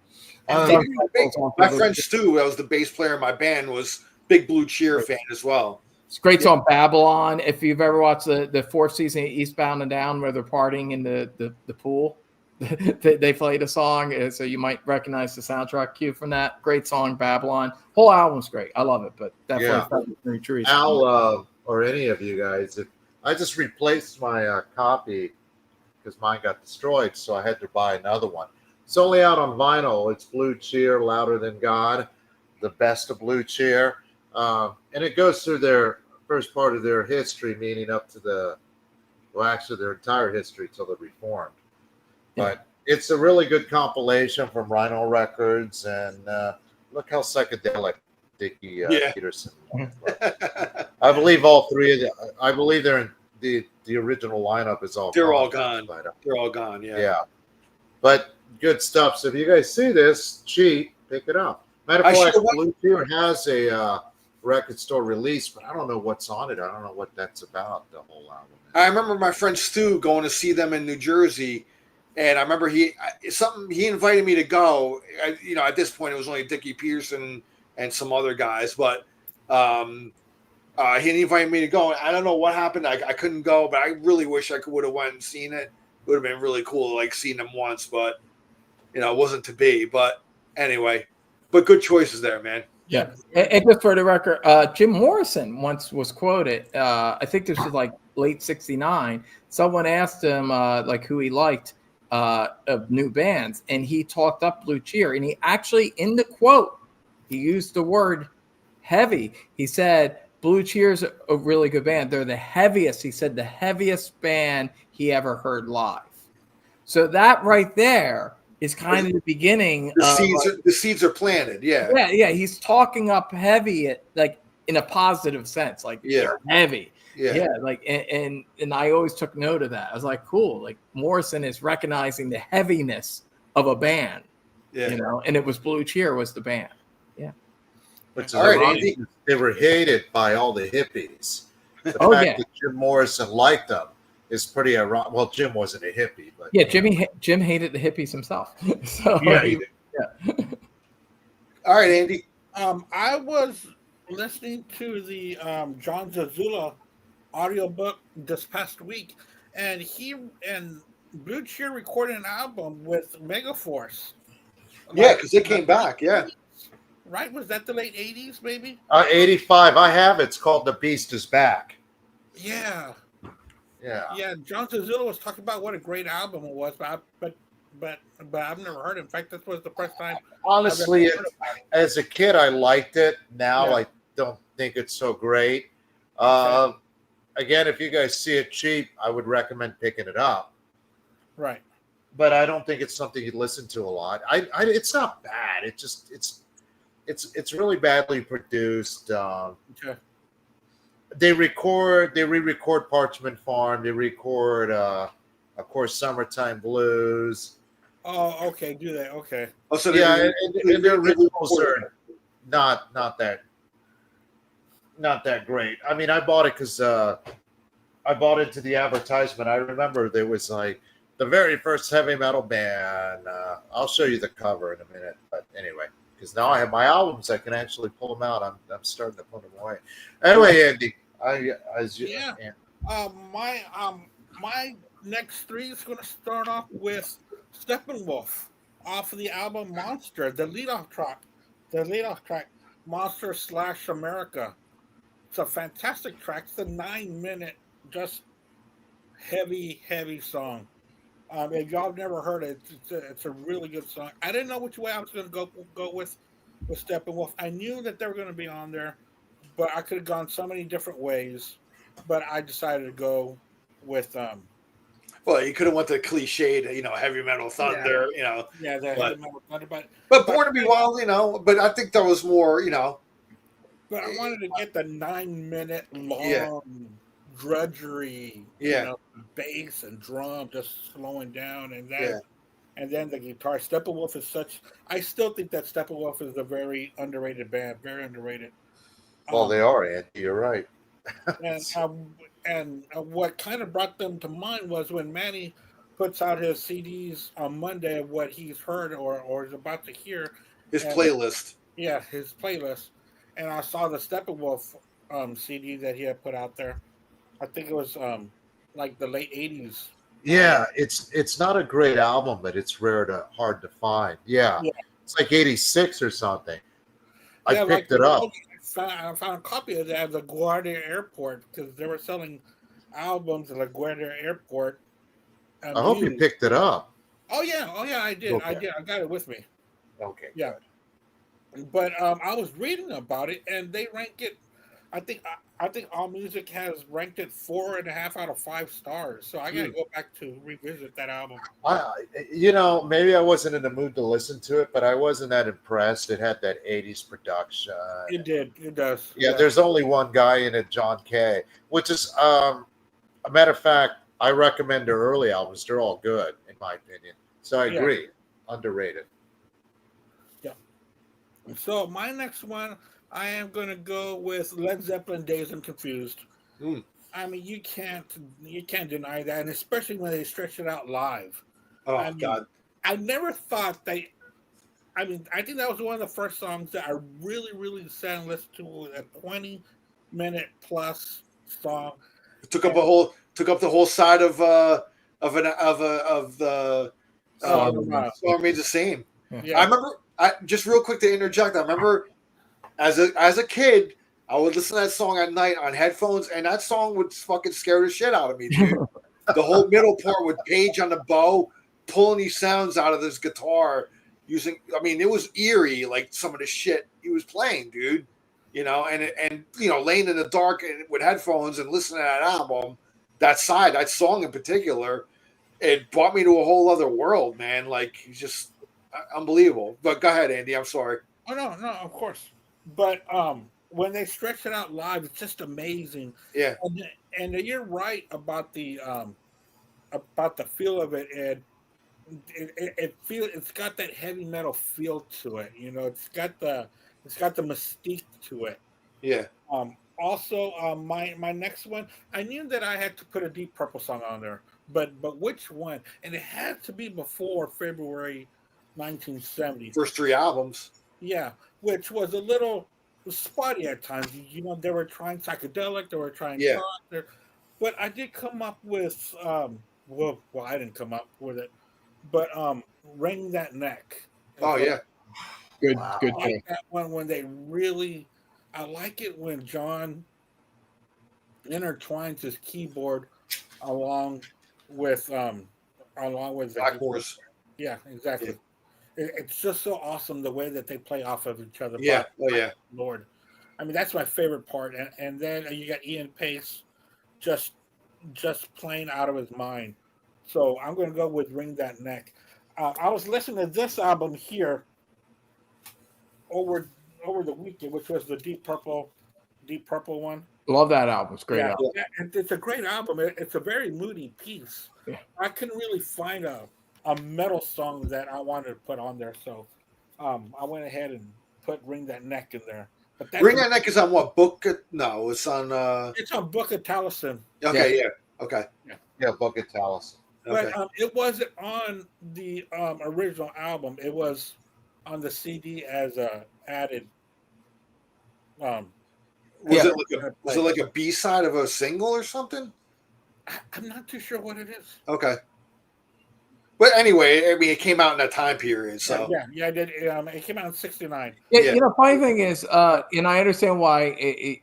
My friend Stu, that was the bass player in my band, was big Blue Cheer fan as well. It's a great song, Babylon. If you've ever watched the 4th season of Eastbound and Down, where they're partying in the pool, they played a song, so you might recognize the soundtrack cue from that. Great song, Babylon. Whole album's great. I love it, but definitely Trees. Al, or any of you guys, I just replaced my copy because mine got destroyed, so I had to buy another one. It's only out on vinyl. It's Blue Cheer, Louder Than God, the best of Blue Cheer. And it goes through their first part of their history, meaning up to their entire history till they're reformed. But it's a really good compilation from Rhino Records, and look how psychedelic Dickie Peterson. I believe all three of them. I believe they're in the original lineup is all. They're all gone. They're all gone. Yeah. Yeah. But good stuff. So if you guys see this, cheap, pick it up. Matter I of should fact, have went. Blue Cheer has a record store release, but I don't know what's on it. I don't know what that's about. The whole album. I remember my friend Stu going to see them in New Jersey, and I remember he invited me to go. At this point it was only Dickie Pearson and some other guys, but he invited me to go. I don't know what happened. I couldn't go, but I really wish I would have went and seen it. It would have been really cool, like seeing them once, but it wasn't to be. But anyway, but good choices there, man. Yeah. And just for the record, Jim Morrison once was quoted. I think this was like late '69. Someone asked him like who he liked of new bands, and he talked up Blue Cheer. And he actually, in the quote, he used the word heavy. He said Blue Cheer's a really good band. They're the heaviest. He said the heaviest band he ever heard live. So that right there is kind of the beginning. The seeds are planted. Yeah. Yeah. He's talking up heavy, like in a positive sense, like they're heavy. Yeah. Like, and I always took note of that. I was like, cool. Like Morrison is recognizing the heaviness of a band, and it was Blue Cheer was the band. Yeah. Which is ironic. They were hated by all the hippies. The fact that Jim Morrison liked them is pretty ironic. Well, Jim wasn't a hippie, but Jim hated the hippies himself. So yeah. All right, Andy. I was listening to the John Zazula audiobook this past week, and Blue Cheer recorded an album with Megaforce. Yeah, because they came back. Yeah. Right? Was that the late 80s, maybe? 85. I have it. It's called The Beast is Back. Yeah. Yeah. John Zazula was talking about what a great album it was, but I've never heard it. In fact, this was the first time. Honestly, as a kid, I liked it. Now I don't think it's so great. Again, if you guys see it cheap, I would recommend picking it up. Right. But I don't think it's something you'd listen to a lot. It's not bad. It's really badly produced. They re-record Parchment Farm. They record, of course, Summertime Blues. Oh, okay. Do they? Okay. Oh, so and their originals are not that great. I mean, I bought it because I bought into the advertisement. I remember there was like the very first heavy metal band. I'll show you the cover in a minute. But anyway, because now I have my albums, I can actually pull them out. I'm starting to put them away. Anyway, Andy, my next three is going to start off with Steppenwolf off of the album Monster, the leadoff track, Monster / America. It's a fantastic track. It's a 9-minute, just heavy song. If y'all have never heard it, it's a really good song. I didn't know which way I was going to go with Steppenwolf. I knew that they were going to be on there, but I could have gone so many different ways. But I decided to go with. Well, you could have went the cliched, heavy metal thunder, Yeah, the heavy metal thunder, but Born to Be Wild, But I think there was more, But I wanted to get the 9-minute long drudgery, bass and drum just slowing down, and then the guitar. Steppenwolf is such. I still think that Steppenwolf is a very underrated band, very underrated. Well, they are, Andy. You're right. And what kind of brought them to mind was when Manny puts out his CDs on Monday of what he's heard or is about to hear. His playlist. Yeah, his playlist. And I saw the Steppenwolf CD that he had put out there. I think it was like the late 80s. Yeah, it's not a great album, but it's hard to find. Yeah. It's like 86 or something. I picked it up. I found a copy of that at the LaGuardia Airport because they were selling albums at LaGuardia Airport. I hope you picked it up. Oh yeah, I did. Okay. I did. I got it with me. Okay. Yeah. But I was reading about it, and they rank it. I think AllMusic has ranked it 4.5 out of 5 stars. So I gotta go back to revisit that album. Maybe I wasn't in the mood to listen to it, but I wasn't that impressed. It had that 80s production. It did. It does. Yeah, there's only one guy in it, John Kay, which is a matter of fact, I recommend their early albums. They're all good, in my opinion. So I agree. Underrated. Yeah. So my next one, I am going to go with Led Zeppelin, "Dazed and Confused." Mm. I mean, you can't deny that, and especially when they stretch it out live. Oh I mean, God. I never thought they. I mean, I think that was one of the first songs that I really sat and listened to, a 20-minute plus song. It took up And, a whole took up the whole side of the oh, Storm. Storm Remains the Same. Yeah. I yeah, remember. I just real quick to interject. I remember as a kid, I would listen to that song at night on headphones, and that song would fucking scare the shit out of me, dude. The whole middle part with Page on the bow, pulling these sounds out of this guitar using. I mean, it was eerie, like some of the shit he was playing, dude. You know, and laying in the dark with headphones and listening to that album, that song in particular, it brought me to a whole other world, man. Like, it's just unbelievable. But go ahead, Andy. I'm sorry. oh no, of course. But when they stretch it out live, it's just amazing. Yeah, And, and you're right about the feel of it, and it's got that heavy metal feel to it. You know, it's got the mystique to it. yeah. Also, my next one, I knew that I had to put a Deep Purple song on there, but which one? And it had to be before February 1970. First three albums. Yeah, which was a little spotty at times. You know, they were trying psychedelic, they were trying Yeah. rock, but I did come up with well, I didn't come up with it, but "Wring That Neck." Oh yeah. Good, Wow. good I like pick. that one when they really. I like it when John intertwines his keyboard along with the Black Horse. yeah, exactly. It's just so awesome the way that they play off of each other. Yeah. But, Oh yeah. Lord, I mean that's my favorite part, and then you got Ian Pace just playing out of his mind. So I'm going to go with "Ring That Neck." I was listening to this album here over the weekend, which was the Deep Purple one. Love that album. It's a great Yeah, album. it's a great album. It's a very moody piece. Yeah. I couldn't really find a metal song that I wanted to put on there, so I went ahead and put "Ring That Neck" in there. But Ring That Neck is on what book? No, it's on. it's on Book of Taliesin. Okay. Yeah. Okay. Yeah, Book of Taliesin. Okay. But it wasn't on the original album. It was on the CD as a added. Was Yeah. it like a B side of a single or something? I'm not too sure what it is. Okay. But anyway, I mean, it came out in that time period, so Yeah, I did. It came out in '69. Yeah, Yeah. you know, funny thing is, and I understand why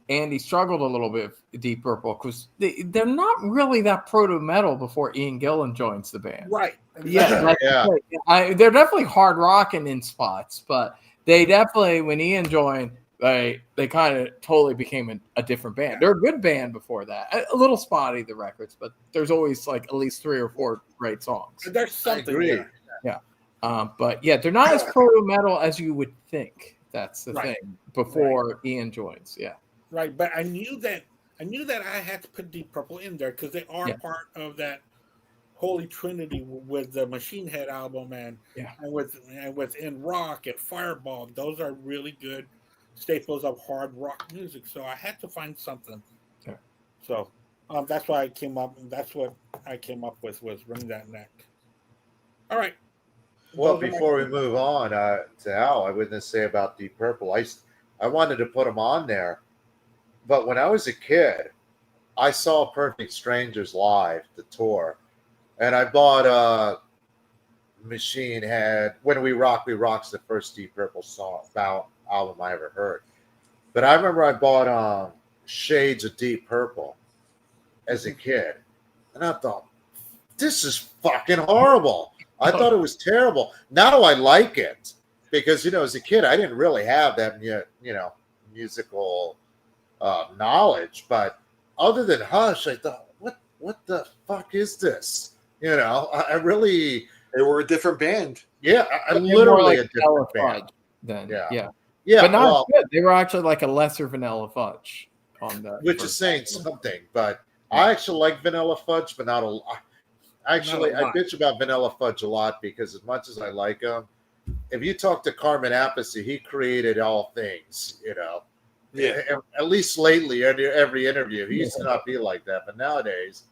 Andy struggled a little bit with Deep Purple because they're not really that proto metal before Ian Gillan joins the band. Right. Yeah, Yeah. they're definitely hard rocking in spots, but they definitely, when Ian joined, they kind of totally became a different band. Yeah. They're a good band before that. A little spotty, the records, but there's always like at least 3 or 4 great songs. There's something agree. there. But yeah, they're not as proto metal as you would think. That's the Right. thing before Ian joins. Yeah. Right, but I knew that I had to put Deep Purple in there because they are Yeah. part of that holy trinity with the Machine Head album and with In Rock and Fireball. Those are really good staples of hard rock music. So I had to find something. Yeah. So that's why I came up. That's what I came up with was "Ring That Neck." All right. Well, Those are my- before we move on to Al, I wouldn't say about Deep Purple. I wanted to put them on there, but when I was a kid, I saw Perfect Strangers live, the tour, and I bought Machine Head. When We Rock's the first Deep Purple album I ever heard. But I remember I bought Shades of Deep Purple as a kid, and I thought, this is fucking horrible. I thought it was terrible. Now I like it because, as a kid, I didn't really have that, musical knowledge. But other than Hush, I thought, what the fuck is this? I really, they were a different band. yeah, They're literally more a like different Vanilla band. Fudge then. Yeah. Yeah. But not well, as good. They were actually like a lesser Vanilla Fudge on the which is saying something. But I actually like Vanilla Fudge, but not a lot. Actually, Not a I lot. bitch about Vanilla Fudge a lot because as much as I like them, if you talk to Carmen Appice, he created all things, you know. Yeah. At least lately, every interview, he used to not be like that. But nowadays,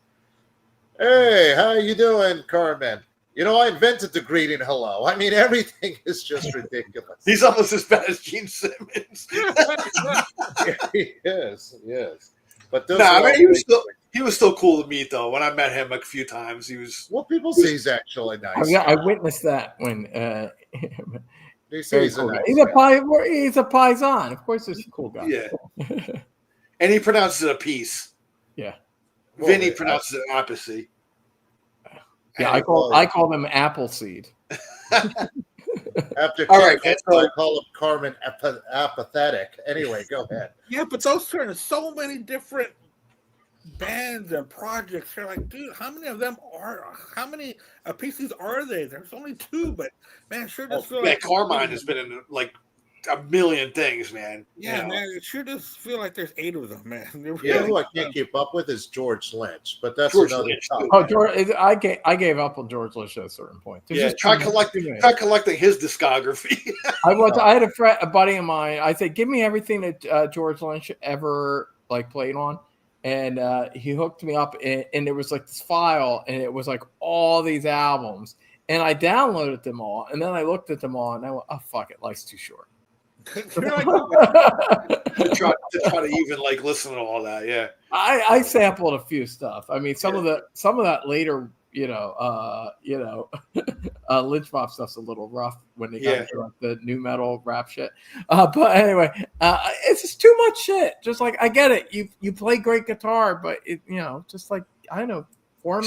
hey, how you doing, Carmen? You know, I invented the greeting hello. I mean, everything is just ridiculous. He's almost as bad as Gene Simmons. He is, yes. But those Nah, are I mean, all he was still cool to meet though. When I met him like a few times, he was. well, people say he's actually nice. I witnessed that when They say very he's cool a guy. nice He's a guy. he's a paisan. Of course, he's a cool guy. Yeah, and he pronounces it a piece. Yeah. Well, Vinny they- pronounces it Appice. Yeah, And- I call them Appleseed. After All right, Ken, man, so- I call him Carmen apathetic. Anyway, go ahead. Yeah, but those turn into so many different bands and projects. You're like, dude, how many of them are? How many pieces are they? There's only two, but man, sure does feel Man, like Carmine has been in like a million things, man. Yeah, You know? man, it sure does feel like there's 8 of them, man. They You know really- who I can't keep up with is George Lynch, but that's George another Lynch, topic. Oh, George, I gave up on George Lynch at a certain point. There's Yeah, just try too many. collecting his discography. I had a buddy of mine. I said, "Give me everything that George Lynch ever like played on," and he hooked me up. And there was like this file, and it was like all these albums. And I downloaded them all, and then I looked at them all, and I went, "Oh fuck it, life's too short." You're like, to try to even like listen to all that. Yeah, I sampled a few stuff. I mean, some of that later, Lynch Mob stuff's a little rough when they got into like, the new metal rap shit. But anyway, it's just too much shit. Just like I get it, you play great guitar, but it just like I don't know. I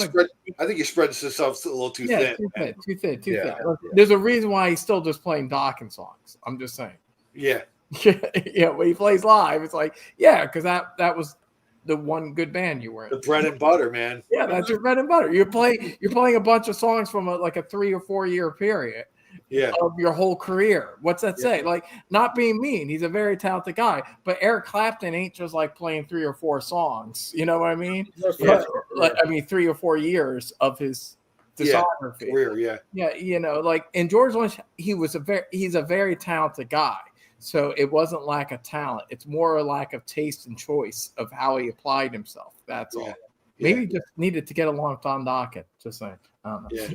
think he spreads himself a little too thin. Too thin. Yeah. There's a reason why he's still just playing Dokken songs. I'm just saying. Yeah, Yeah, when he plays live, it's like, yeah, because that was the one good band you were in. the bread and butter, man. Yeah, that's your bread and butter. You're playing a bunch of songs from a 3 or 4 year period Yeah, of your whole career. What's that say? Like, not being mean, he's a very talented guy, but Eric Clapton ain't just like playing 3 or 4 songs. You know what I mean? Yeah. Like, I mean, 3 or 4 years of his discography. career. Yeah, Yeah, and George Lynch, he's a very talented guy. So it wasn't lack of talent. It's more a lack of taste and choice of how he applied himself. That's all. Maybe he just needed to get along with Don Dokken. Just saying. Yeah.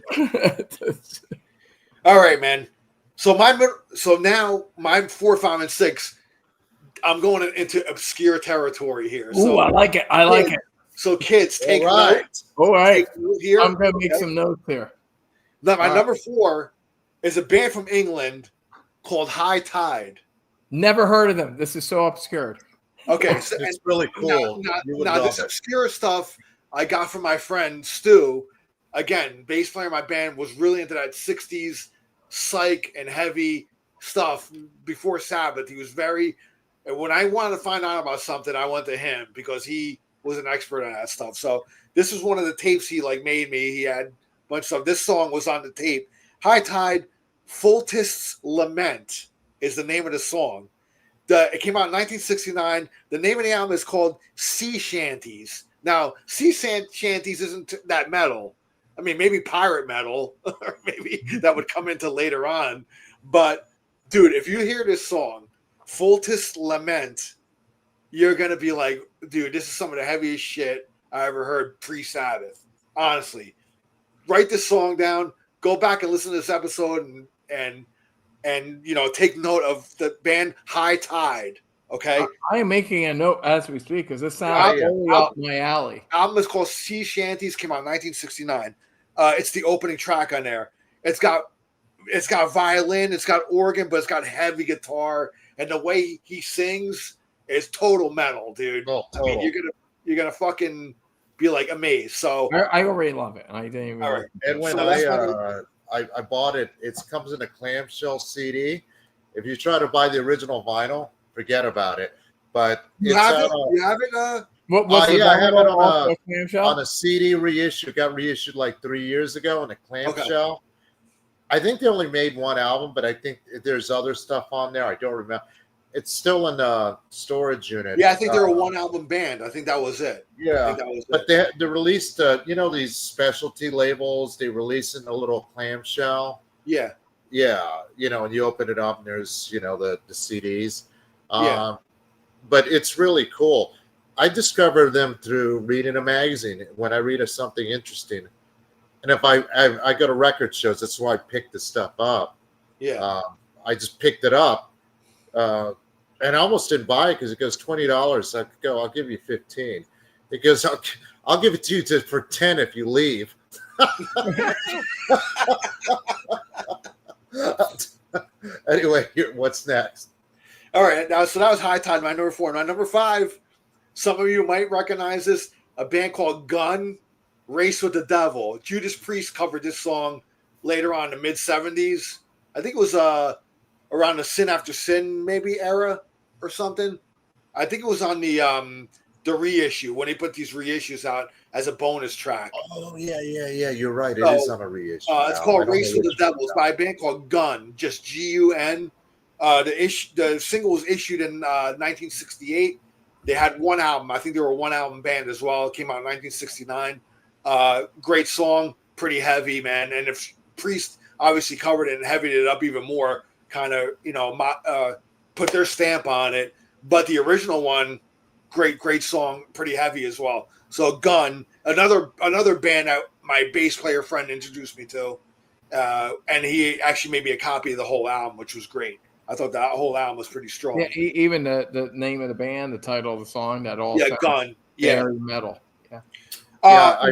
All right, man. So now my 4, 5, and 6. I'm going into obscure territory here. Ooh, I like it. I like it. So kids, take All right. note. All right. Take note here. I'm going to make some notes here. Now, my All right. number 4 is a band from England called High Tide. Never heard of them. This is so obscure. Okay, so, It's really cool. You would Now love this it. obscure stuff I got from my friend Stu. Again, bass player in my band was really into that 60s psych and heavy stuff before Sabbath. He was very, and when I wanted to find out about something, I went to him because he was an expert on that stuff. So this was one of the tapes he like made me. He had a bunch of stuff. This song was on the tape. High Tide, Fultist's Lament is the name of the song. It came out in 1969. The name of the album is called Sea Shanties. Now, Sea Shanties isn't that metal. I mean, maybe pirate metal, or maybe that would come into later on. But, dude, if you hear this song, Fultist's Lament, you're going to be like, dude, this is some of the heaviest shit I ever heard pre-Sabbath. Honestly. Write this song down. Go back and listen to this episode and take note of the band High Tide. Okay, I am making a note as we speak because this sounds totally up my alley. album is called Sea Shanties. Came out in 1969. It's the opening track on there. It's got violin, it's got organ, but it's got heavy guitar, and the way he sings is total metal, dude. Oh, I mean, you're gonna fucking be like amazed. So I already love it. I didn't even. all right, Edwin, So that's I bought it. It comes in a clamshell CD. If you try to buy the original vinyl, forget about it. But you it's have on it. You have it. What's the yeah, I have it vinyl clamshell? on a CD reissue. Got reissued like 3 years ago in a clamshell. I think they only made one album, but I think there's other stuff on there. I don't remember. It's still in the storage unit. Yeah, I think they're a one album band. I think that was it. I Yeah, think that was but it. they released, these specialty labels. They release in a little clamshell. Yeah. Yeah, and you open it up and there's, the CDs. Yeah. But it's really cool. I discovered them through reading a magazine when I read something interesting. And if I go to record shows, that's why I picked this stuff up. Yeah. I just picked it up. And I almost didn't buy it because it goes $20. I go, I'll give you 15. It goes, I'll give it to you for 10 if you leave. Anyway, what's next? All right, now so that was High Tide, my number 4. My number 5, some of you might recognize this, a band called Gun, Race with the Devil. Judas Priest covered this song later on in the mid-'70s. I think it was around the Sin After Sin maybe era or something. I think it was on the reissue when they put these reissues out as a bonus track. Oh yeah. You're right. It is on a reissue. It's called Race with the Devil. It's by a band called Gun, just Gun. The single was issued in 1968. They had one album. I think they were a one-album band as well. It came out in 1969. Great song, pretty heavy, man. And if Priest obviously covered it and heavied it up even more, kind of, put their stamp on it. But the original one, great song, pretty heavy as well. So Gun, another band that my bass player friend introduced me to, and he actually made me a copy of the whole album, which was great. I thought that whole album was pretty strong. Yeah, even the name of the band, the title of the song, that all Gun, very metal. Yeah. I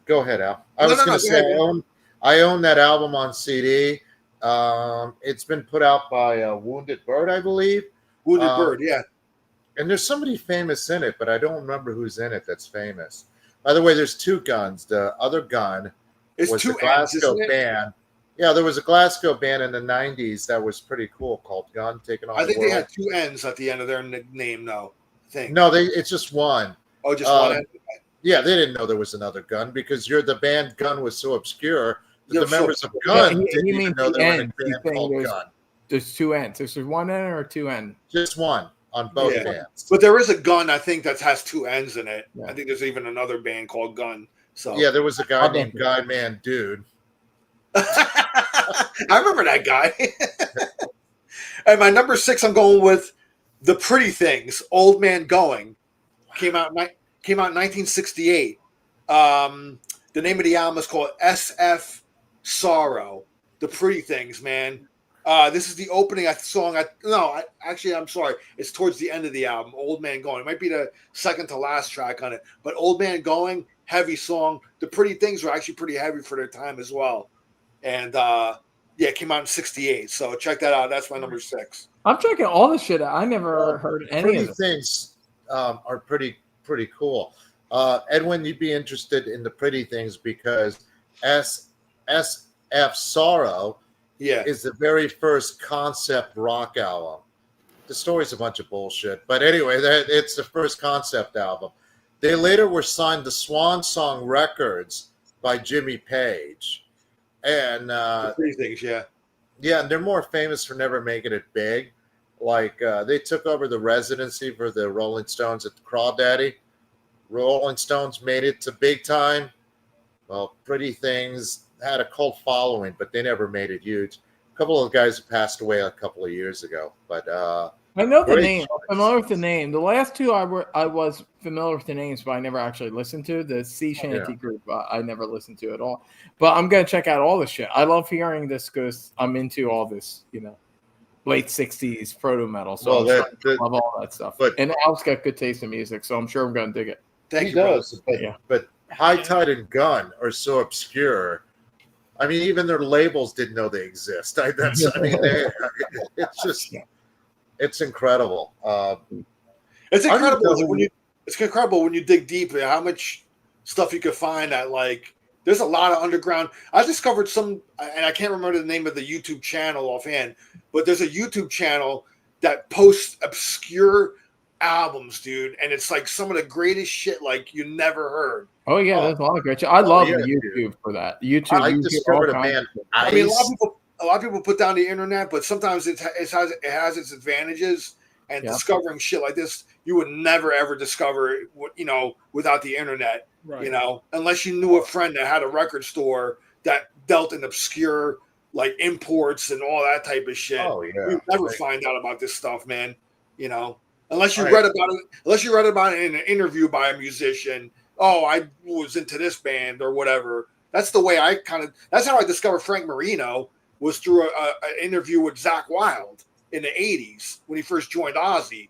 go ahead, Al. I was going to say I own that album on CD. It's been put out by Wounded Bird, I believe. Wounded Bird, yeah. And there's somebody famous in it, but I don't remember who's in it that's famous. By the way, there's two Guns. The other Gun was a Glasgow band. Yeah, there was a Glasgow band in the 90s that was pretty cool called Gun Taking On the World. I think they had 2 N's at the end of their name, though. I think. No, it's just one. Oh, just one N? Yeah, they didn't know there was another Gun because the band Gun was so obscure that the members of Gun didn't even know there was a band called Gun. There's 2 N's. There's 1 N or 2 N? Just one on both bands. But there is a Gun, I think, that has 2 N's in it. Yeah. I think there's even another band called Gun. So yeah, there was a guy named Guy Man Dude. I remember that guy. And my number 6, I'm going with The Pretty Things, Old Man Going. Came out in 1968. The name of the album is called SF Sorrow. The Pretty Things, man. This is the opening song. I'm sorry. It's towards the end of the album, Old Man Going. It might be the second to last track on it. But Old Man Going, heavy song. The Pretty Things were actually pretty heavy for their time as well. And it came out in 68. So check that out. That's my number 6. I'm checking all this shit out. I never heard any of it. Things are pretty cool. Edwin, you'd be interested in The Pretty Things because SF Sorrow is the very first concept rock album. The story's a bunch of bullshit. But anyway, it's the first concept album. They later were signed to Swan Song Records by Jimmy Page. And Pretty Things, yeah, and they're more famous for never making it big. Like they took over the residency for the Rolling Stones at the Crawdaddy. Rolling Stones made it to big time. Well, Pretty Things had a cult following, but they never made it huge. A couple of guys passed away a couple of years ago, but I know the name. I'm familiar with the name. The last 2 I was familiar with the names, but I never actually listened to. The Sea Shanty group, I never listened to at all. But I'm going to check out all this shit. I love hearing this because I'm into all this, late 60s proto metal. So I love all that stuff. And Al's got good taste in music, so I'm sure I'm going to dig it. Thank you, does. But High Tide and Gun are so obscure. I mean, even their labels didn't know they exist. It's just... It's incredible. It's incredible when you dig deep at how much stuff you could find at there's a lot of underground. I discovered some, and I can't remember the name of the YouTube channel offhand, but there's a YouTube channel that posts obscure albums, dude, and it's like some of the greatest shit you never heard. Oh yeah, there's a lot of great shit. I love YouTube for that. YouTube. I discovered a band. I mean, a lot of people put down the internet, but sometimes it has its advantages. And discovering shit like this, you would never ever discover, without the internet. Right. Unless you knew a friend that had a record store that dealt in obscure, like imports and all that type of shit. Oh yeah. You never find out about this stuff, man. You know, unless you Right. read about it. Unless you read about it in an interview by a musician. Oh, I was into this band or whatever. That's the way I that's how I discovered Frank Marino, was through an interview with Zach Wilde in the 80s when he first joined Ozzy.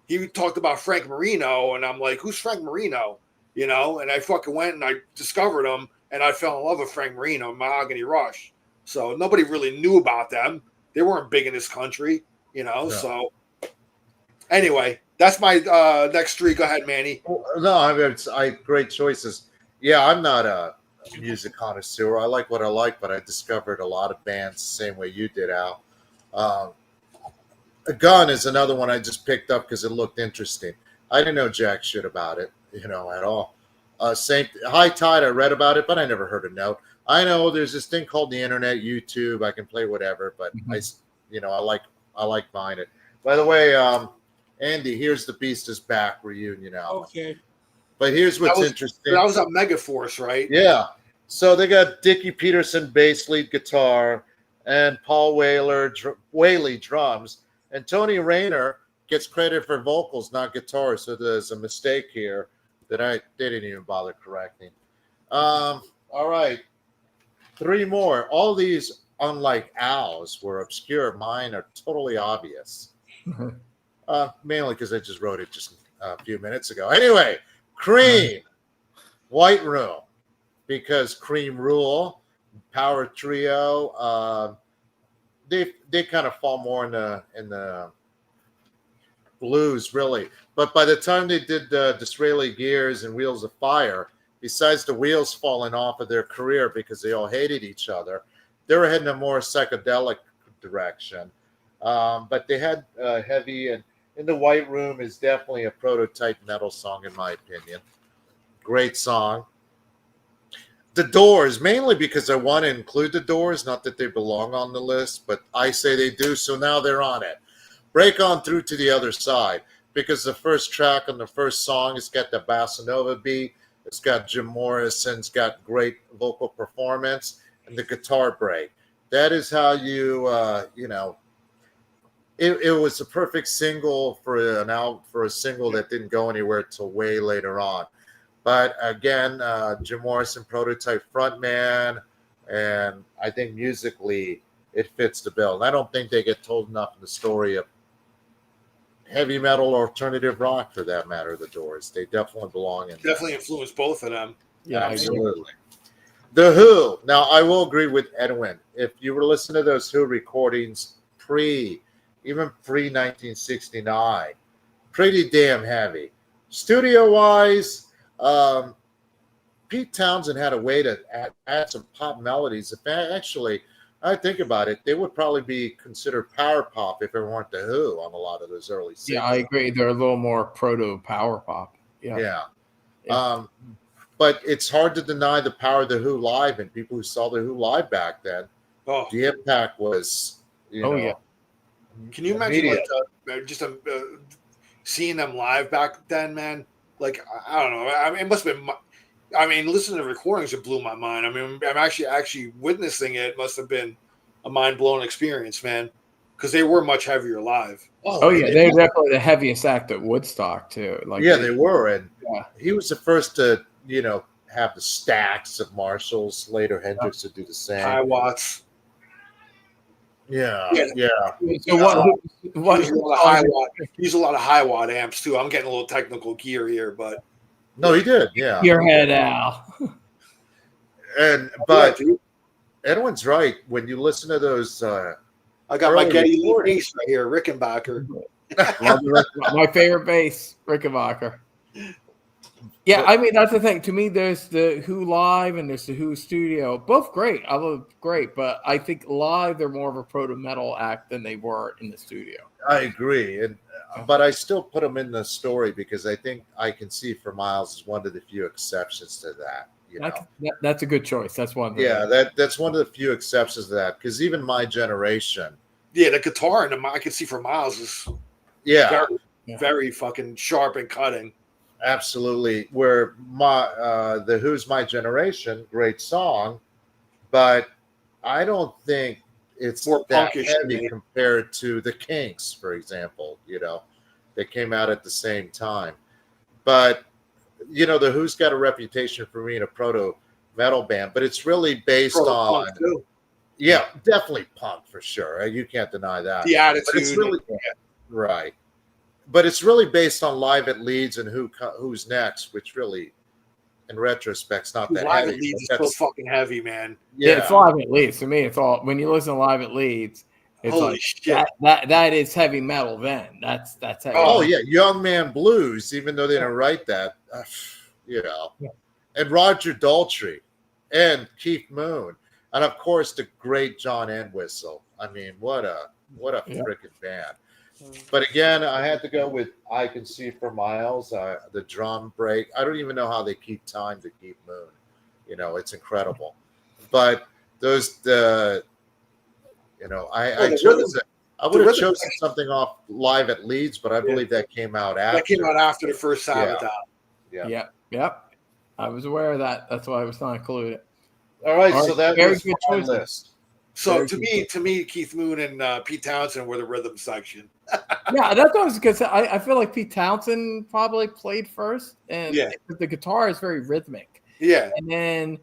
He talked about Frank Marino, and I'm like, who's Frank Marino? You know, and I fucking went and I discovered him, and I fell in love with Frank Marino, Mahogany Rush. So nobody really knew about them. They weren't big in this country, you know. No. So anyway, that's my next three. Go ahead, Manny. No, I mean, great choices. Yeah, I'm not a music connoisseur. I like what I like, but I discovered a lot of bands the same way you did, Al. A Gun is another one I just picked up because it looked interesting. I didn't know jack shit about it, at all. High Tide, I read about it, but I never heard a note. I know there's this thing called the internet, YouTube. I can play whatever, but I like buying it. By the way, Andy, here's the Beast is Back reunion album. Okay. But here's what's interesting. That was a Megaforce, right? Yeah. So they got Dickie Peterson bass, lead guitar, and Paul Whaley drums, and Tony Rayner gets credit for vocals, not guitar. So there's a mistake here that they didn't even bother correcting. All right, three more. All these, unlike Al's, were obscure. Mine are totally obvious. Mainly because I just wrote it just a few minutes ago. Anyway, Cream, White Room, because Cream Rule, Power Trio, they kind of fall more in the blues, really. But by the time they did Disraeli Gears and Wheels of Fire, besides the wheels falling off of their career because they all hated each other, they were heading a more psychedelic direction. But they had heavy, and In the White Room is definitely a prototype metal song, in my opinion. Great song. The Doors, mainly because I want to include the Doors, not that they belong on the list, but I say they do, so now they're on it. Break On Through to the Other Side, because the first track on the first song, it's got the bossa nova beat, it's got Jim Morrison's got great vocal performance, and the guitar break. That is how it was a perfect single for a single that didn't go anywhere till way later on. But again, Jim Morrison, prototype frontman, and I think musically it fits the bill. And I don't think they get told enough in the story of heavy metal or alternative rock, for that matter, the Doors. They definitely belong in there. Definitely influenced both of them. Yeah, Absolutely. The Who. Now, I will agree with Edwin. If you were listening to those Who recordings even pre-1969, pretty damn heavy. Studio-wise, Pete Townsend had a way to add some pop melodies. Actually, I think about it, they would probably be considered power pop if it weren't the Who on a lot of those early singles. Yeah, I agree. They're a little more proto power pop. Yeah. But it's hard to deny the power of the Who live, and people who saw the Who live back then. Oh, The impact was, Yeah. can you imagine immediate. Seeing them live back then, man? Like, I don't know. I mean, it must have been. I mean, listening to recordings, it blew my mind. I mean, I'm actually witnessing it. Must have been a mind blowing experience, man. Because they were much heavier live. Oh yeah, they're definitely the heaviest act at Woodstock too. Like They were, and Yeah. he was the first to, have the stacks of Marshalls. Later, Hendrix would do the same. High watts. Yeah. So what Use a lot of high watt amps too. I'm getting a little technical gear here, but No, he did. Yeah. your head out? But Edwin's right. When you listen to those, I got my early Getty Lee recordings. bass right here, Rickenbacker. My favorite bass, Rickenbacker. Yeah, I mean that's the thing. To me, there's the Who live and there's the Who studio. Both great. I love great, but I think live they're more of a proto metal act than they were in the studio. I agree, but I still put them in the story because I think I Can See for Miles is one of the few exceptions to that. That's a good choice. That's one. That's one of the few exceptions to that, because even my generation. Yeah, the guitar and I Can See for Miles is very fucking sharp and cutting. Absolutely. Where the Who's My Generation, great song, but I don't think it's More that punkish to heavy me. compared to the Kinks, for example. They came out at the same time. But the Who's got a reputation for being a proto metal band, but it's really based Proto on, punk too. definitely punk for sure. You can't deny that. The But it's attitude. really right. But it's really based on Live at Leeds and Who's Next, which really, in retrospect's not that Live heavy. at Leeds is but so that's- fucking heavy, man. It's Live at Leeds. To me, it's all when you listen to Live at Leeds, it's Holy like shit. that is heavy metal. Then that's heavy. Oh yeah, Young Man Blues. Even though they didn't write that, and Roger Daltrey, and Keith Moon, and of course the great John Entwistle. I mean, what a freaking band. But again, I had to go with I Can See for Miles. The drum break. I don't even know how they keep time to Keith Moon. It's incredible. But I chose it. I would have chosen something off Live at Leeds, but I believe that came out after. That came out after the first Sabbath album. Yeah. Yep. I was aware of that. That's why I was not included. All right, so that was my list. So to me, Keith Moon and Pete Townsend were the rhythm section. Yeah, that's what I was gonna say. I feel like Pete Townsend probably played first, and the guitar is very rhythmic. Yeah, and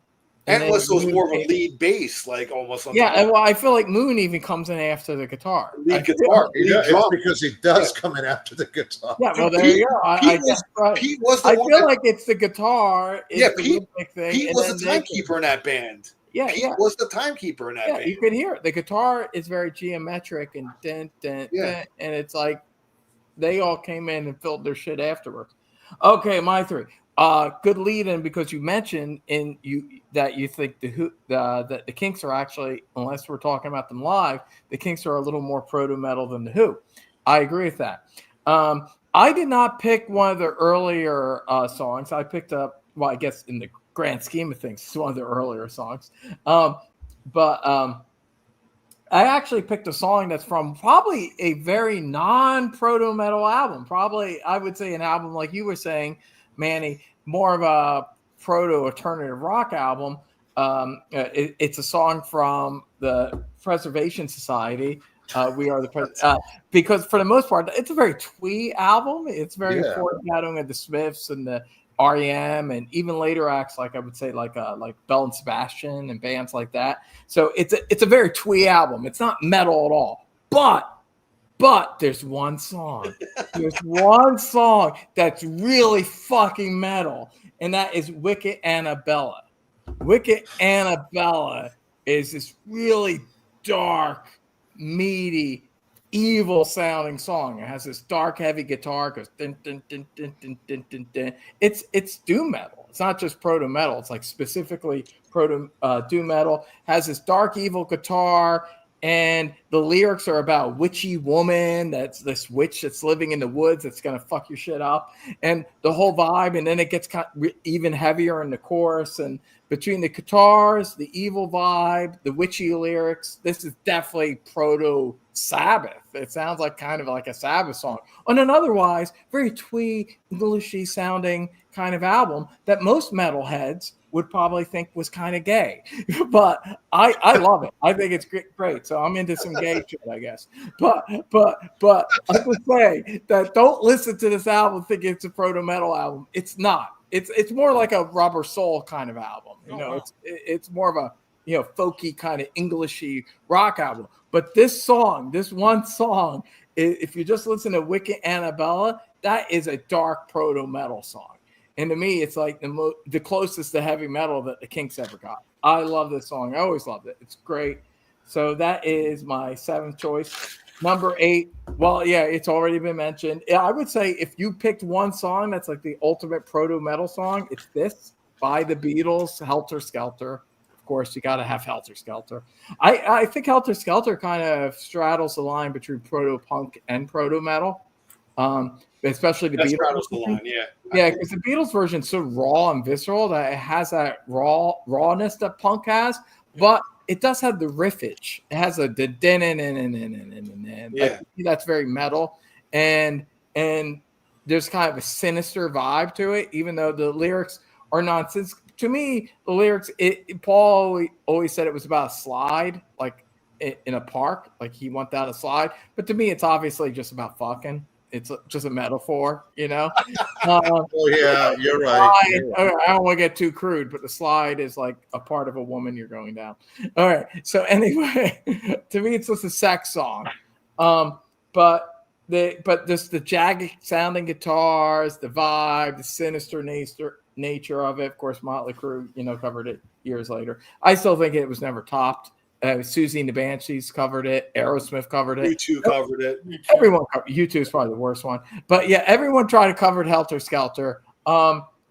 Entwistle was more of a lead bass, like almost. And I feel like Moon even comes in after the guitar. Lead guitar. It's because he does come in after the guitar. Yeah, well, there you go. Pete was the I one feel like it's the guitar. Pete was the timekeeper in that band. Yeah, Pete was the timekeeper in that band. You can hear it. The guitar is very geometric and dun, and it's like they all came in and filled their shit afterwards. Okay, my three. Good lead-in because you mentioned that you think that the Kinks are actually, unless we're talking about them live, the Kinks are a little more proto metal than the Who. I agree with that. I did not pick one of the earlier songs. I picked up, well, I guess in the grand scheme of things, it's one of the earlier songs. But I actually picked a song that's from probably a very non-proto metal album. Probably, I would say an album like you were saying, Manny, more of a proto alternative rock album. It's a song from the Preservation Society. We Are the because for the most part, it's a very twee album. It's very foreshadowing of the Smiths and the REM and even later acts like I would say like Bell and Sebastian and bands like that. So it's a very twee album. It's not metal at all. But there's one song. There's one song that's really fucking metal, and that is Wicked Annabella. Wicked Annabella is this really dark, meaty, evil sounding song. It has this dark, heavy guitar. It goes dun, dun, dun, dun, dun, dun, dun, dun. It's doom metal. It's not just proto metal. It's like specifically proto doom metal. Has this dark, evil guitar. And the lyrics are about witchy woman. That's this witch that's living in the woods that's going to fuck your shit up. And the whole vibe. And then it gets even heavier in the chorus. And between the guitars, the evil vibe, the witchy lyrics, this is definitely proto Sabbath. It sounds like kind of like a Sabbath song on an otherwise very twee, Englishy sounding kind of album that most metalheads would probably think was kind of gay, but I love it. I think it's great. So I'm into some gay shit, I guess. But I would say that don't listen to this album thinking it's a proto metal album. It's not. It's more like a Rubber Soul kind of album. It's more of a folky kind of Englishy rock album. But this one song, if you just listen to Wicked Annabella, that is a dark proto metal song. And to me, it's like the closest to heavy metal that the Kinks ever got. I love this song. I always loved it. It's great. So that is my 7th choice. Number 8. Well, yeah, it's already been mentioned. I would say if you picked one song that's like the ultimate proto metal song, it's this by the Beatles, Helter Skelter. Of course, you got to have Helter Skelter. I think Helter Skelter kind of straddles the line between proto punk and proto metal. Especially the Beatles. The line, yeah, because the Beatles version is so raw and visceral that it has that rawness that punk has, but it does have the riffage. It has a that's very metal, and there's kind of a sinister vibe to it, even though the lyrics are nonsense. To me, the lyrics, Paul always said it was about a slide, like in a park, like he went down a slide. But to me, it's obviously just about fucking. It's just a metaphor, you know. Oh yeah, you're right. Slide, I don't want to get too crude, but the slide is like a part of a woman you're going down. All right. So anyway, to me, it's just a sex song. But just the jagged sounding guitars, the vibe, the sinister nature of it. Of course, Motley Crue, covered it years later. I still think it was never topped. Susie and the Banshees covered it. Aerosmith covered it. U2 covered it. Everyone covered. U2 is probably the worst one, but yeah, everyone tried to cover Helter Skelter.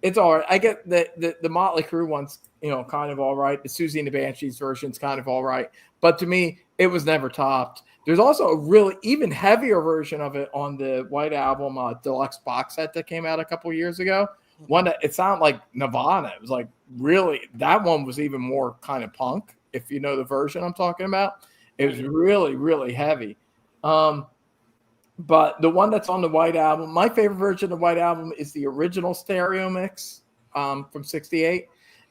It's all right. I get the Motley Crue one's kind of all right. The Susie and the Banshees version's kind of all right, but to me, it was never topped. There's also a really even heavier version of it on the White Album deluxe box set that came out a couple years ago. One that it sounded like Nirvana. It was like really that one was even more kind of punk. If you know the version I'm talking about, it was really, really heavy. But the one that's on the White Album, my favorite version of the White Album is the original stereo mix from '68,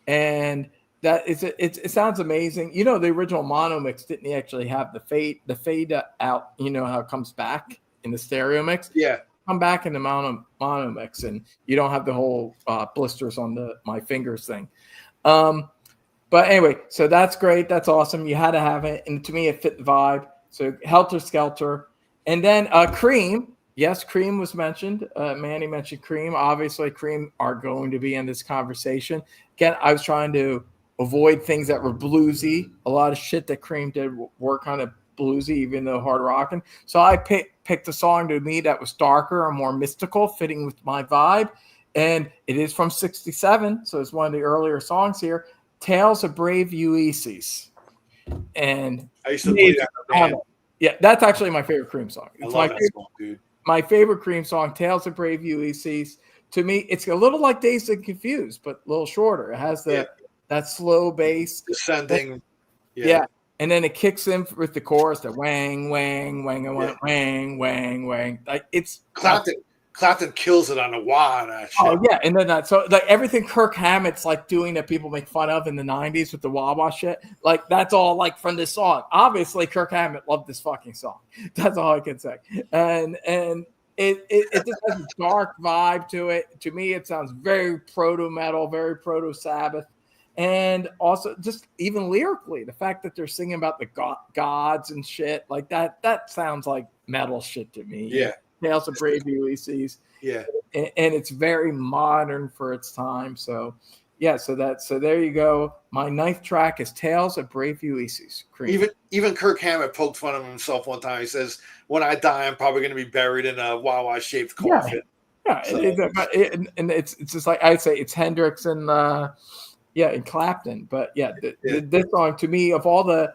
and that is it sounds amazing. The original mono mix didn't actually have the fade out. You know how it comes back in the stereo mix. Yeah, come back in the mono mix, and you don't have the whole blisters on my fingers thing. But anyway, so that's great. That's awesome. You had to have it. And to me, it fit the vibe. So Helter Skelter. And then Cream. Yes, Cream was mentioned. Manny mentioned Cream. Obviously, Cream are going to be in this conversation. Again, I was trying to avoid things that were bluesy. A lot of shit that Cream did were kind of bluesy, even though hard rocking. So I picked a song to me that was darker and more mystical, fitting with my vibe. And it is from '67. So it's one of the earlier songs here. Tales of Brave Ulysses. And I used to play that band. Yeah, that's actually my favorite Cream song. It's I love that song, dude. My favorite Cream song, Tales of Brave Ulysses. To me, it's a little like Dazed and Confused, but a little shorter. It has that slow bass. Descending. Yeah. And then it kicks in with the chorus, the wang, wang, wang, and wang, wang, wang. Like it's Clapton kills it on the wah on that shit. Oh yeah, and then so like everything Kirk Hammett's like doing that people make fun of in the '90s with the wah shit, like that's all like from this song. Obviously, Kirk Hammett loved this fucking song. That's all I can say. And it just has a dark vibe to it. To me, it sounds very proto metal, very proto Sabbath, and also just even lyrically, the fact that they're singing about the gods and shit like that sounds like metal shit to me. Yeah. Tales of Brave Ulysses. Yeah. And it's very modern for its time. So yeah, so there you go. My 9th track is Tales of Brave Ulysses. Cream. Even Kirk Hammett poked fun of himself one time. He says, "When I die, I'm probably going to be buried in a Wawa shaped coffin." Yeah, so. and it's just like I'd say it's Hendrix and and Clapton. But this song to me of all the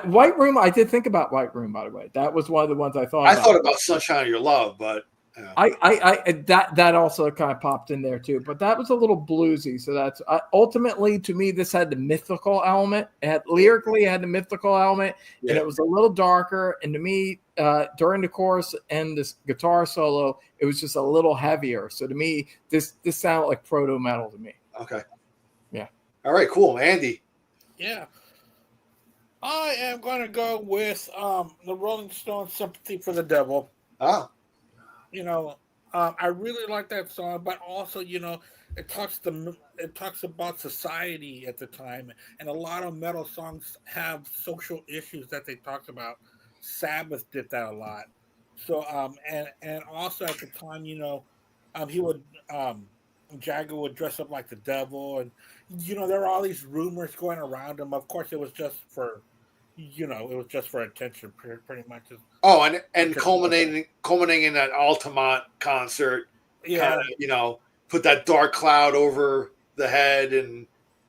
White Room, I did think about White Room, by the way. That was one of the ones I thought. I thought about Sunshine of Your Love, but that also kind of popped in there too. But that was a little bluesy. So that's ultimately to me, this had the mythical element. Lyrically, it had the mythical element, and it was a little darker. And to me, during the chorus and this guitar solo, it was just a little heavier. So to me, this sounded like proto metal to me. Okay. Yeah. All right. Cool, Andy. Yeah. I am going to go with the Rolling Stones' "Sympathy for the Devil." Oh. I really like that song, but also, it talks about society at the time, and a lot of metal songs have social issues that they talked about. Sabbath did that a lot. So, and also at the time, he would Jagger would dress up like the devil, and there were all these rumors going around him. Of course, it was just for attention, pretty much. Oh, and culminating in that Altamont concert. Yeah, kinda, put that dark cloud over the head, and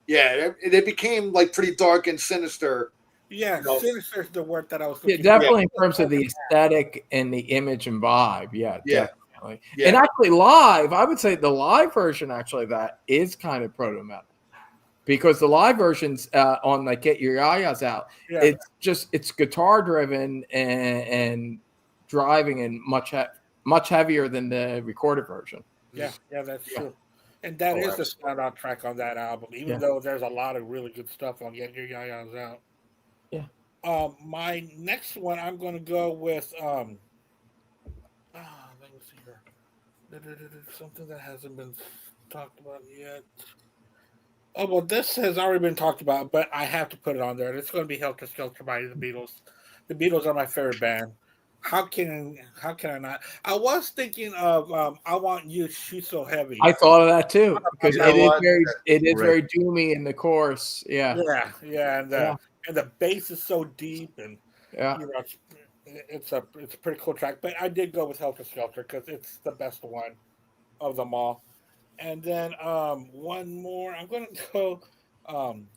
it became like pretty dark and sinister. Yeah, sinister is the word that I was looking for. Definitely in terms of the aesthetic and the image and vibe. Yeah. Definitely. Yeah. And actually live, I would say the live version actually that is kind of proto metal. Because the live versions on like Get Your Yayas Out, it's guitar driven and driving and much heavier than the recorded version. Yeah, that's true. And that is the standout track on that album, even though there's a lot of really good stuff on Get Your Yayas Out. Yeah. My next one, I'm going to go with let me see here. Something that hasn't been talked about yet. Oh well, this has already been talked about, but I have to put it on there. It's going to be "Helter Skelter" by the Beatles. The Beatles are my favorite band. How can I not? I was thinking of "I Want You, She's So Heavy." I thought of that too because You know what? it is Great. very doomy in the chorus. Yeah, Yeah, yeah, and the bass is so deep, and yeah. you know it's a pretty cool track. But I did go with "Helter Skelter" because it's the best one of them all. And then one more. I'm gonna go. Um,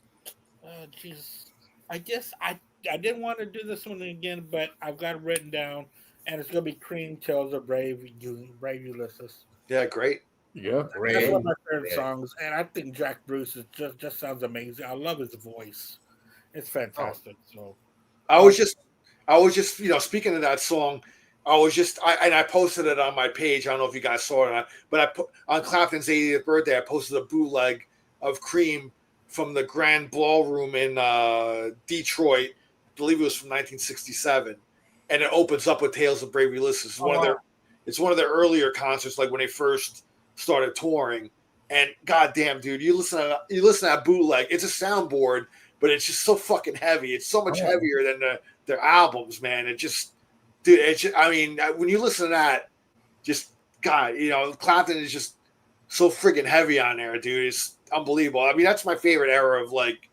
Jeez, I guess I didn't want to do this one again, but I've got it written down, and it's gonna be "Cream Tells of Brave Ulysses." Yeah, great. Yeah. That's one of Great. my favorite Great. songs, and I think Jack Bruce is just sounds amazing. I love his voice; it's Oh, fantastic. So, I um, was just, speaking of that song, I posted it on my page. I don't know if you guys saw it, or not, but I put on Clapton's 80th birthday. I posted a bootleg of Cream from the Grand Ballroom in Detroit. I believe it was from 1967, and it opens up with "Tales of Brave Ulysses." oh wow, It's one of their earlier concerts, like when they first started touring. And goddamn, dude, you listen to that bootleg. It's a soundboard, but it's just so fucking heavy. It's so much Oh, heavier than their albums, man. It just, dude. I mean, when you listen to that, just God, Clapton is just so freaking heavy on there, dude. It's unbelievable. I mean, that's my favorite era of like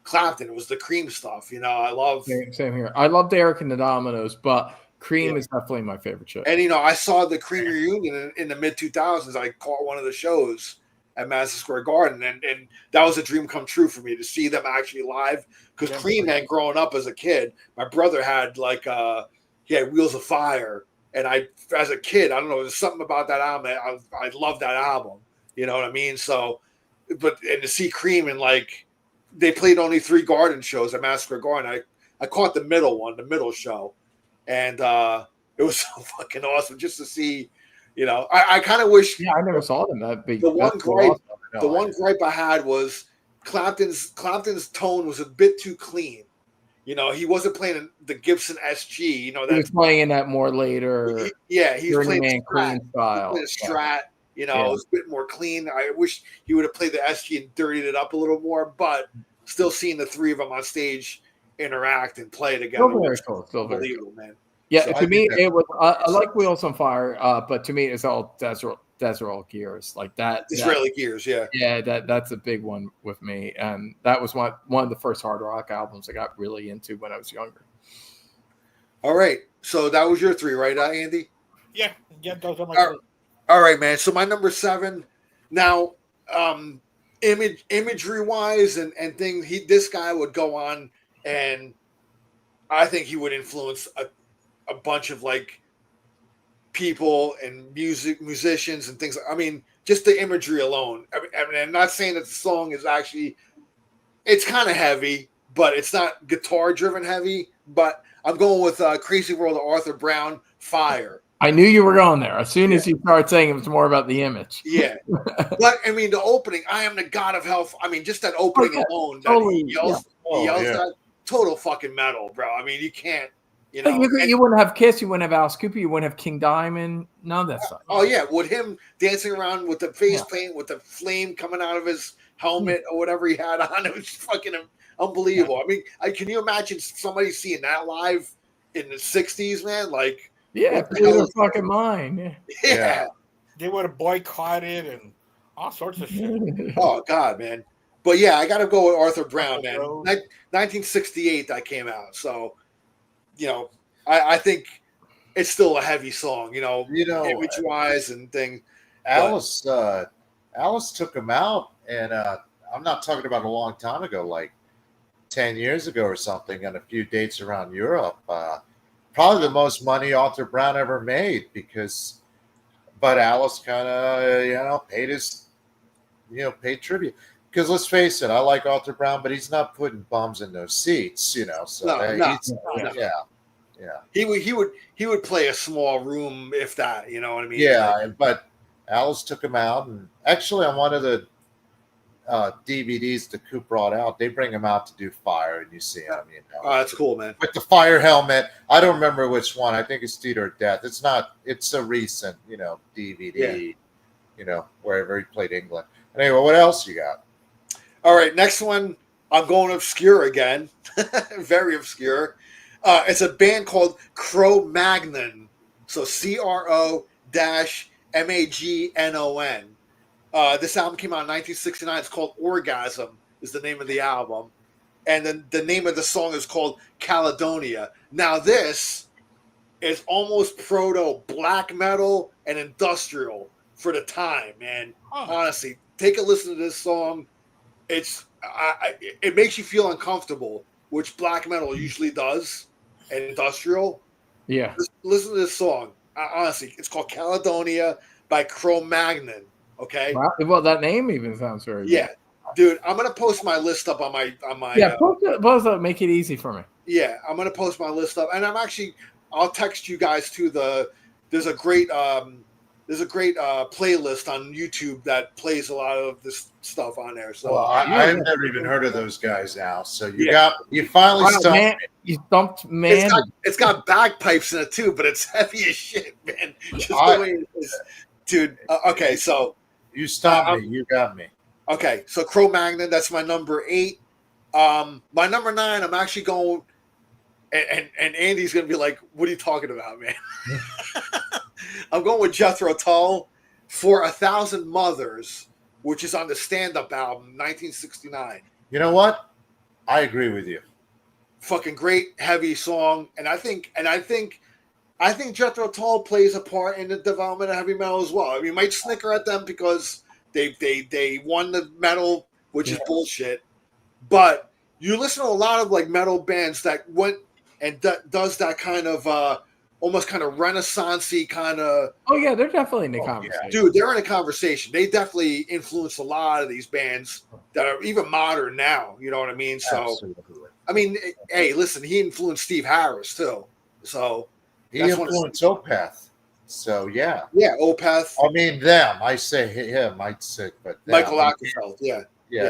Clapton. It was the Cream stuff. I love. same here. I love Derek and the Dominoes, but Yeah. Cream is definitely my favorite show. And I saw the Cream reunion in the mid 2000s. I caught one of the shows at Madison Square Garden, and that was a dream come true for me to see them actually live. Because yeah, Cream had growing up as a kid, my brother had he had Wheels of Fire, and I as a kid, I don't know, there's something about that album. I love that album. You know what I mean? So, and to see Cream and they played only 3 Garden shows at Madison Square Garden. I caught the middle one, the middle show, and it was so fucking awesome just to see. I kind of wish Yeah, I never saw them. That'd be the that's one so gripe, awesome. the one gripe I had was Clapton's tone was a bit too clean. He wasn't playing the Gibson SG. He was playing in that more later He was playing Journeyman a Strat. Queen He was style. playing a Strat. It Yeah. was a bit more clean. I wish he would have played the SG and dirtied it up a little more, but still seeing the 3 of them on stage interact and play together Still very was cool. Still very cool. unbelievable, man. Yeah, So to I me think that's it was. I awesome. like Wheels on Fire, but to me it's all Desert Gears like that. Israeli Gears, yeah. Yeah, that's a big one with me, and that was one of the first hard rock albums I got really into when I was younger. All right, so that was your 3, right, Andy? yeah. Those are my All three. All right, man. So my number 7 now, imagery wise and things. This guy would go on, and I think he would influence a bunch of people and musicians and things. I mean, just the imagery alone. I mean, I'm not saying that the song is actually. It's kind of heavy, but it's not guitar driven heavy. But I'm going with "Crazy World of Arthur Brown." Fire. I knew you were going there. As soon as you started saying it was more about the image. Yeah. But I mean, the opening, "I am the God of Health." I mean, just that opening alone, that totally, he yells that total fucking metal, bro. I mean, you can't, You wouldn't have Kiss, you wouldn't have Alice Cooper, you wouldn't have King Diamond, none of that stuff. Oh yeah, with him dancing around with the face paint, with the flame coming out of his helmet or whatever he had on, it was fucking unbelievable. I mean, can you imagine somebody seeing that live in the '60s, man? Yeah, blew their fucking mind. Yeah. They would have boycotted and all sorts of shit. Oh God, man. But yeah, I got to go with Arthur Brown, man. Road. 1968 that came out, so I think it's still a heavy song, image wise and thing. Alice took him out, and I'm not talking about a long time ago, like 10 years ago or something, on a few dates around Europe. Probably the most money Arthur Brown ever made, but Alice kind of, paid tribute. Because let's face it, I like Arthur Brown, but he's not putting bums in those seats, So No. yeah. He would play a small room if that, you know what I mean? Yeah, but Alice took him out, and actually on one of the DVDs that Coop brought out, they bring them out to do fire, and you see them, Oh, that's cool, man. with the fire helmet. I don't remember which one. I think it's Theater or Death. It's not. It's a recent, DVD. Wherever he played England. Anyway, what else you got? All right, next one. I'm going obscure again. Very obscure. It's a band called Cro-Magnon. So Cro-Magnon. This album came out in 1969. It's called Orgasm, is the name of the album. And then the name of the song is called Caledonia. Now, this is almost proto black metal and industrial for the time, man. Honestly, take a listen to this song. It makes you feel uncomfortable, which black metal usually does, and industrial. Yeah. Listen to this song. Honestly, it's called Caledonia by Cro-Magnon. Okay. Wow. Well, that name even sounds very Yeah, good. dude. I'm gonna post my list up on my. Yeah, post up, make it easy for me. Yeah, I'm gonna post my list up, and I'll text you guys to There's a great playlist on YouTube that plays a lot of this stuff on there. So I've never even heard of those guys now. So you finally stumped me. You stumped man. It's got bagpipes in it too, but it's heavy as shit, man. Just the way it is, dude. Okay, so you stopped me. You got me. Okay, so Cro-Magnon, that's my number 8. My number 9, I'm actually going, and Andy's gonna be like, "What are you talking about, man?" I'm going with Jethro Tull for 1,000 Mothers, which is on the Stand Up album, 1969. You know what? I agree with you. Fucking great, heavy song, and I think Jethro Tull plays a part in the development of heavy metal as well. I mean, you might snicker at them because they won the metal, which is bullshit. But you listen to a lot of like metal bands that went and does that kind of almost kind of Renaissance-y kind of. Oh yeah, they're definitely in the conversation. Dude, they're in a conversation. They definitely influence a lot of these bands that are even modern now. You know what I mean? So, absolutely. I mean, hey, listen, he influenced Steve Harris too. So he influenced Opeth. So yeah, Opeth. I mean them. I say him. I'd say, but them. Michael Ackerfeld. Yeah,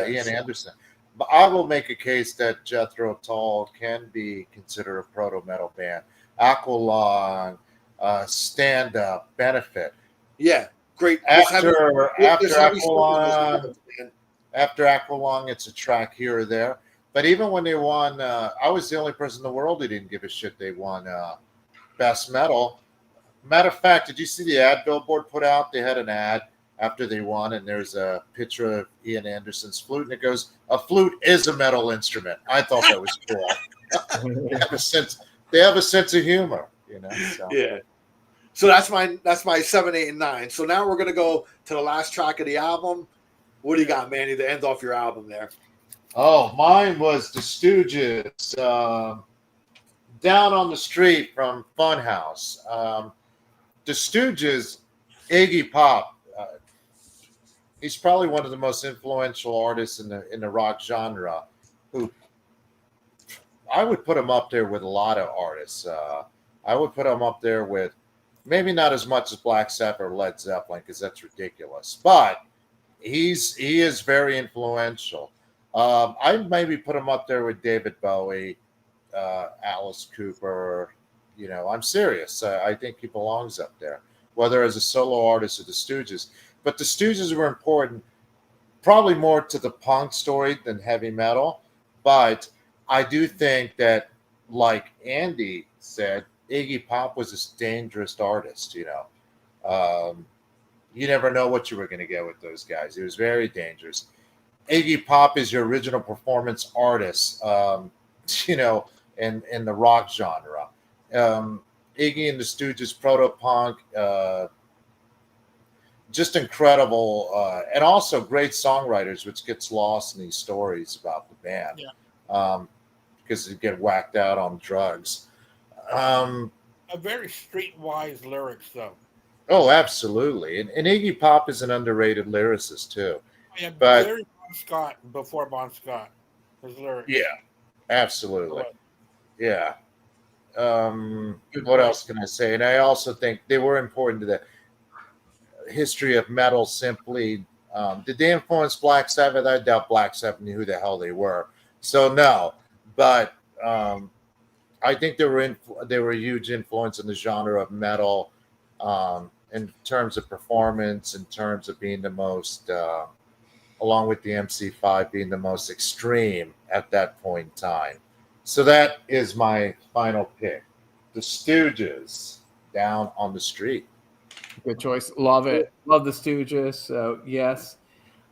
Ian Anderson. But I will make a case that Jethro Tull can be considered a proto metal band. Aqualung, Stand Up, Benefit. Yeah, great. After Aqualung, it's a track here or there. But even when they won, I was the only person in the world who didn't give a shit. They won Best Metal. Matter of fact, did you see the ad Billboard put out? They had an ad after they won, and there's a picture of Ian Anderson's flute, and it goes, "A flute is a metal instrument." I thought that was cool. They have a sense of humor, So. Yeah. So that's my 7, 8, and 9. So now we're gonna go to the last track of the album. What do you got, Manny, to end off your album there? Oh, mine was the Stooges, Down on the Street from Funhouse. The Stooges, Iggy Pop. He's probably one of the most influential artists in the rock genre. Who I would put him up there with a lot of artists. I would put him up there with maybe not as much as Black Sabbath or Led Zeppelin because that's ridiculous, but he is very influential. I'd maybe put him up there with David Bowie, Alice Cooper. I'm serious. I think he belongs up there, whether as a solo artist or the Stooges. But the Stooges were important, probably more to the punk story than heavy metal. But I do think that, like Andy said, Iggy Pop was a dangerous artist. You never know what you were going to get with those guys. He was very dangerous. Iggy Pop is your original performance artist, in the rock genre. Iggy and the Stooges, proto-punk, just incredible, and also great songwriters, which gets lost in these stories about the band because they get whacked out on drugs. A very streetwise lyrics, though. Oh, absolutely, and Iggy Pop is an underrated lyricist too. Yeah, but very Bon Scott before Bon Scott, his lyrics. Yeah, absolutely. Yeah. What else can I say? And I also think they were important to the history of metal simply. Did they influence Black Sabbath? I doubt Black Sabbath knew who the hell they were. So no, but I think they were a huge influence in the genre of metal, in terms of performance, in terms of being the most, along with the MC5 being the most extreme at that point in time. So that is my final pick. The Stooges, Down on the Street. Good choice. Love it. Love the Stooges. So yes.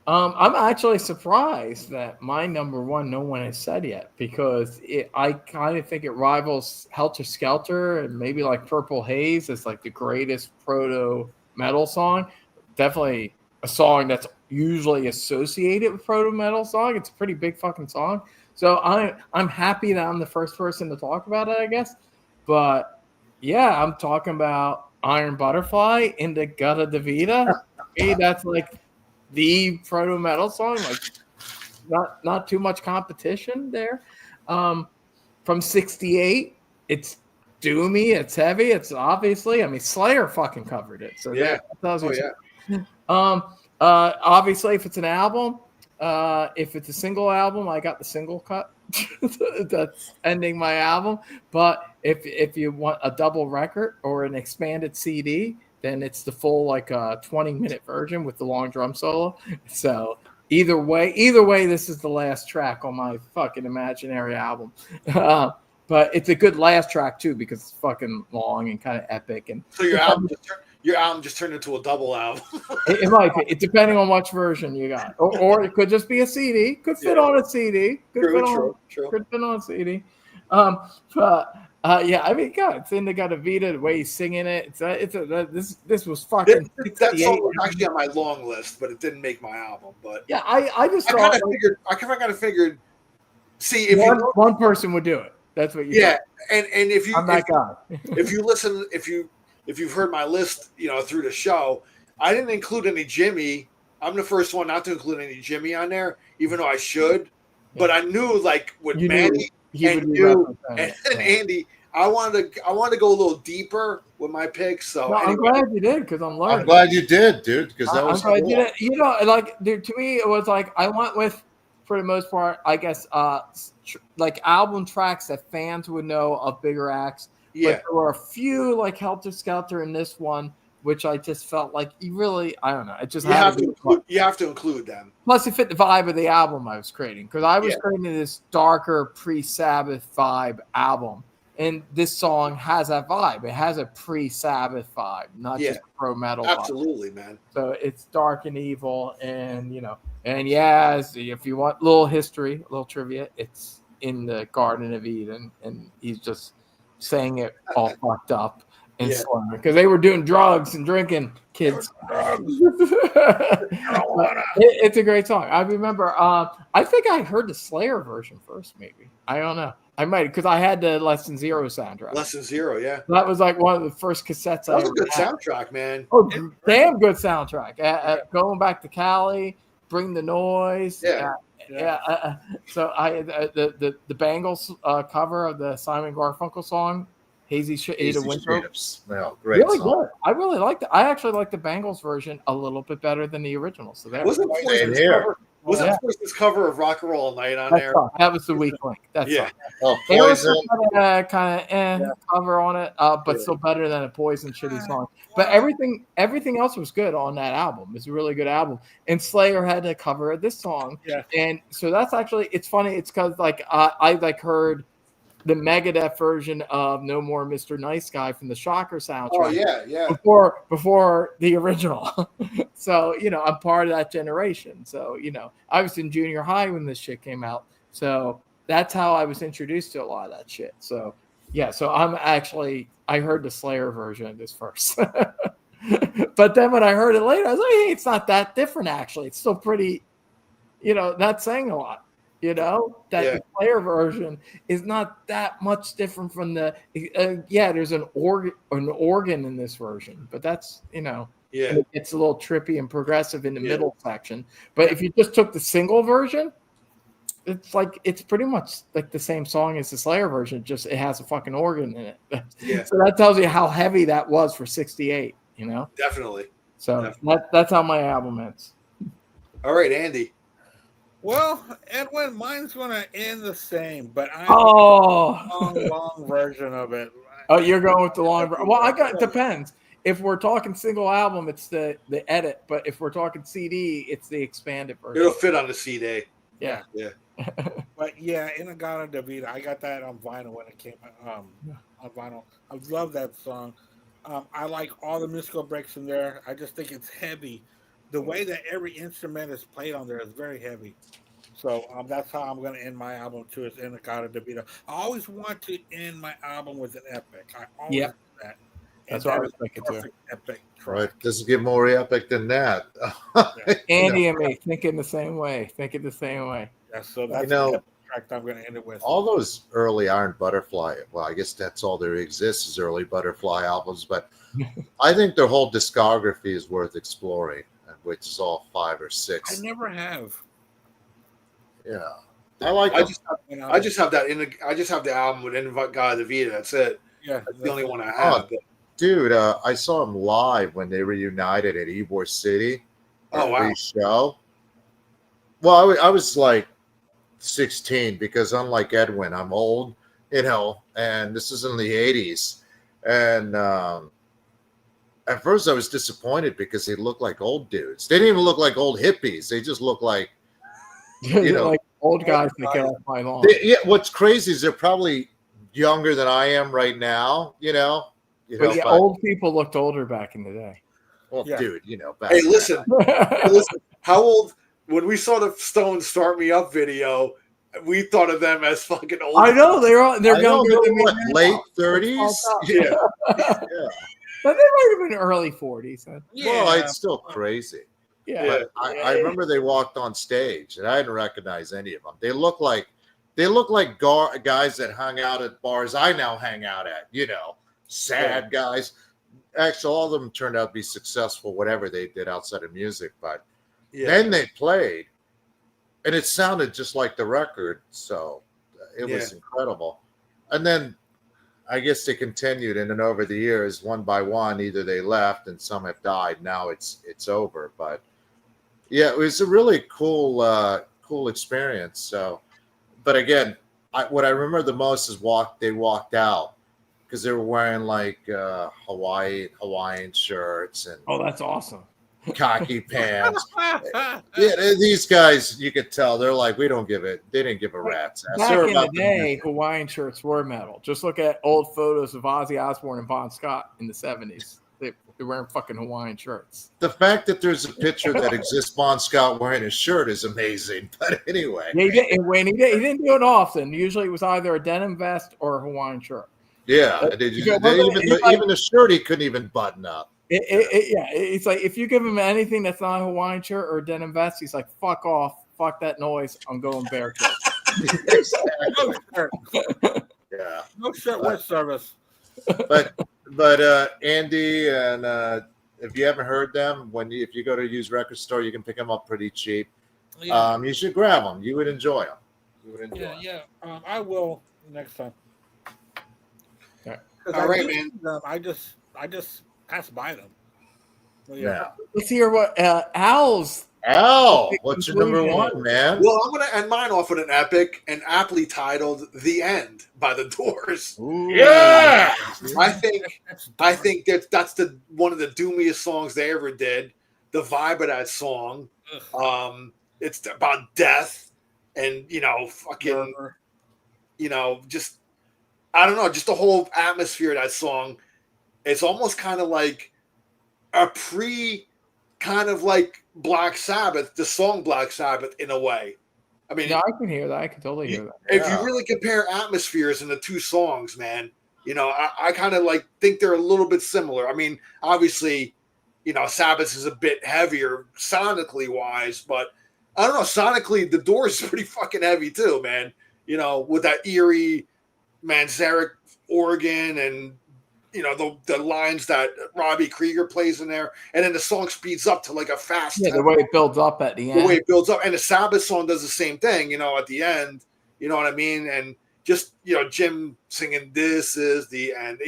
I'm actually surprised that my number one no one has said yet, because I kind of think it rivals Helter Skelter and maybe like Purple Haze as like the greatest proto metal song. Definitely a song that's usually associated with proto metal song. It's a pretty big fucking song. So I'm happy that I'm the first person to talk about it, I guess. But yeah, I'm talking about Iron Butterfly in the Gutta de Vida. Me, that's like the proto metal song, like not too much competition there. From '68, it's doomy, it's heavy, it's obviously. I mean, Slayer fucking covered it, so Yeah. that tells you. Oh, yeah. Obviously, if it's an album, if it's a single album, I got the single cut. That's ending my album. But if you want a double record or an expanded CD, then it's the full like 20-minute version with the long drum solo. So either way, this is the last track on my fucking imaginary album. But it's a good last track too, because it's fucking long and kind of epic. And So your album just turned into a double album. it might be. It depending on which version you got, or it could just be a CD. Could fit on a CD. Could fit on a CD. But yeah, I mean, God, it's in the Gutta Vida, the way he's singing it. This was fucking. That song was actually on my long list, but it didn't make my album. But yeah, I kind of figured. See, if one person would do it. That's what you. Yeah, and if you I'm that guy. if you listen, if you've heard my list, through the show, I didn't include any Jimmy. I'm the first one not to include any Jimmy on there, even though I should. But I knew, like, with Manny and you and Andy, I wanted to go a little deeper with my picks. So no, anyway. I'm glad you did, because I'm learning. I'm glad you did, dude, because that was cool. Like, dude, to me, it was like I went with, for the most part, I guess, like album tracks that fans would know of bigger acts. Yeah, but there were a few like Helter Skelter in this one, which I just felt like I don't know. It just you have to include them. Plus, it fit the vibe of the album I was creating, because I was creating this darker pre-Sabbath vibe album, and this song has that vibe. It has a pre-Sabbath vibe, not just a pro metal. Absolutely, man. So it's dark and evil, and if you want a little history, a little trivia, it's in the Garden of Eden, and he's just saying it all fucked up and slurring, because they were doing drugs and drinking, kids. It's a great song. I remember, I think I heard the Slayer version first, maybe. I don't know. I might, because I had the Less Than Zero soundtrack. Less Than Zero, yeah. That was like one of the first cassettes I ever had. That was a good soundtrack, man. Oh, damn good soundtrack. Going Back to Cali, Bring the Noise. So I the Bangles cover of the Simon Garfunkel song, Hazy Shade of Winter. Well, great really song. good. I really liked it. I actually like the Bangles version a little bit better than the original. So that wasn't Poison's cover of Rock and Roll All Night on there. That was the weak link. That's Poison kind of cover on it, but still better than a Poison shitty song. But everything else was good on that album. It's a really good album. And Slayer had to cover this song. Yeah. And so that's actually, it's funny. It's because like I like heard the Megadeth version of No More Mr. Nice Guy from the Shocker soundtrack. Oh yeah. Before the original. So, I'm part of that generation. So, I was in junior high when this shit came out. So that's how I was introduced to a lot of that shit. So yeah, so I heard the Slayer version of this first. But then when I heard it later, I was like, hey, it's not that different actually. It's still pretty, not saying a lot. The Slayer version is not that much different from the there's an organ in this version, but that's it's a little trippy and progressive in the middle section. But if you just took the single version, it's pretty much like the same song as the Slayer version, just it has a fucking organ in it. So that tells you how heavy that was for '68, Definitely. So that's how my album ends. All right, Andy. Well, Edwin, mine's gonna end the same, but I'm Oh, long version of it. oh, you're going with the long. Well, I got depends. If we're talking single album, it's the edit. But if we're talking CD, it's the expanded version. It'll fit on the CD. Yeah. But yeah, Inagata Davida, I got that on vinyl when it came on vinyl. I love that song. I like all the musical breaks in there. I just think it's heavy. The way that every instrument is played on there is very heavy. So that's how I'm going to end my album too. Is Inagata Davida. I always want to end my album with an epic. I always do that. That's And what I that was is a thinking too. perfect epic Right. track. Doesn't get more epic than that. Andy and me thinking the same way. Thinking the same way. Yeah, so that's know, the epic track that I'm going to end it with. all those early Iron Butterfly, well, I guess that's all there exists is early Butterfly albums, but I think their whole discography is worth exploring, which is all 5 or 6. I never have. Yeah. I just have the album with Inagata Davida. That's it. Yeah, that's the only one I have. Dude, I saw them live when they reunited at Ybor City. Oh, wow. Show. Well, I was like 16 because unlike Edwin, I'm old, and this is in the 80s. And at first I was disappointed because they looked like old dudes. They didn't even look like old hippies. They just looked like, like old guys that get off my lawn. What's crazy is they're probably younger than I am right now, But old people looked older back in the day. Well, dude, back hey, listen, how old? When we saw the Stones "Start Me Up" video, we thought of them as fucking old. I know they're younger than me. Late 30s. Yeah. But they might have been early 40s. Yeah. Well, it's still crazy. Yeah. But I remember they walked on stage, and I didn't recognize any of them. They look like guys that hung out at bars I now hang out at. Sad guys. Actually, all of them turned out to be successful, whatever they did outside of music. But then they played, and it sounded just like the record. So it was incredible. And then I guess they continued, and then over the years, one by one, either they left and some have died. Now it's over. But yeah, it was a really cool experience. So, but again, what I remember the most is they walked out. Because they were wearing like Hawaiian shirts and that's awesome. Khaki pants. These guys, you could tell they're like, we don't give it. They didn't give a rat's ass. Back in the day, Hawaiian shirts were metal. Just look at old photos of Ozzy Osbourne and Bon Scott in the 70s. They're wearing fucking Hawaiian shirts. The fact that there's a picture that exists, Bon Scott wearing his shirt, is amazing. But anyway, he didn't do it often. Usually, it was either a denim vest or a Hawaiian shirt. Yeah, even the shirt he couldn't even button up. It's like if you give him anything that's not a Hawaiian shirt or a denim vest, he's like, "Fuck off, fuck that noise. I'm going barefoot." No shirt. Yeah, no shirt with service. But Andy, and if you haven't heard them, if you go to a used record store, you can pick them up pretty cheap. Yeah. You should grab them. You would enjoy them. I will next time. All right, man. I just pass by them. So, Let's hear what Al's. What's your number one, man? Well, I'm going to end mine off with an epic and aptly titled "The End" by The Doors. Ooh. Yeah, I think that's one of the doomiest songs they ever did. The vibe of that song, it's about death and fucking, just. I don't know, just the whole atmosphere of that song. It's almost kind of like a kind of like Black Sabbath, the song Black Sabbath in a way. I mean, I can hear that. I can totally hear that. If you really compare atmospheres in the two songs, man, I kind of like think they're a little bit similar. I mean, obviously, Sabbath is a bit heavier sonically wise, but I don't know, sonically, The Doors is pretty fucking heavy too, man. With that eerie Manzarek organ and the lines that Robbie Krieger plays in there, and then the song speeds up to like a fast tempo. The way it builds up at the end. The way it builds up, and the Sabbath song does the same thing, at the end. You know what I mean? And just Jim singing "This Is the End."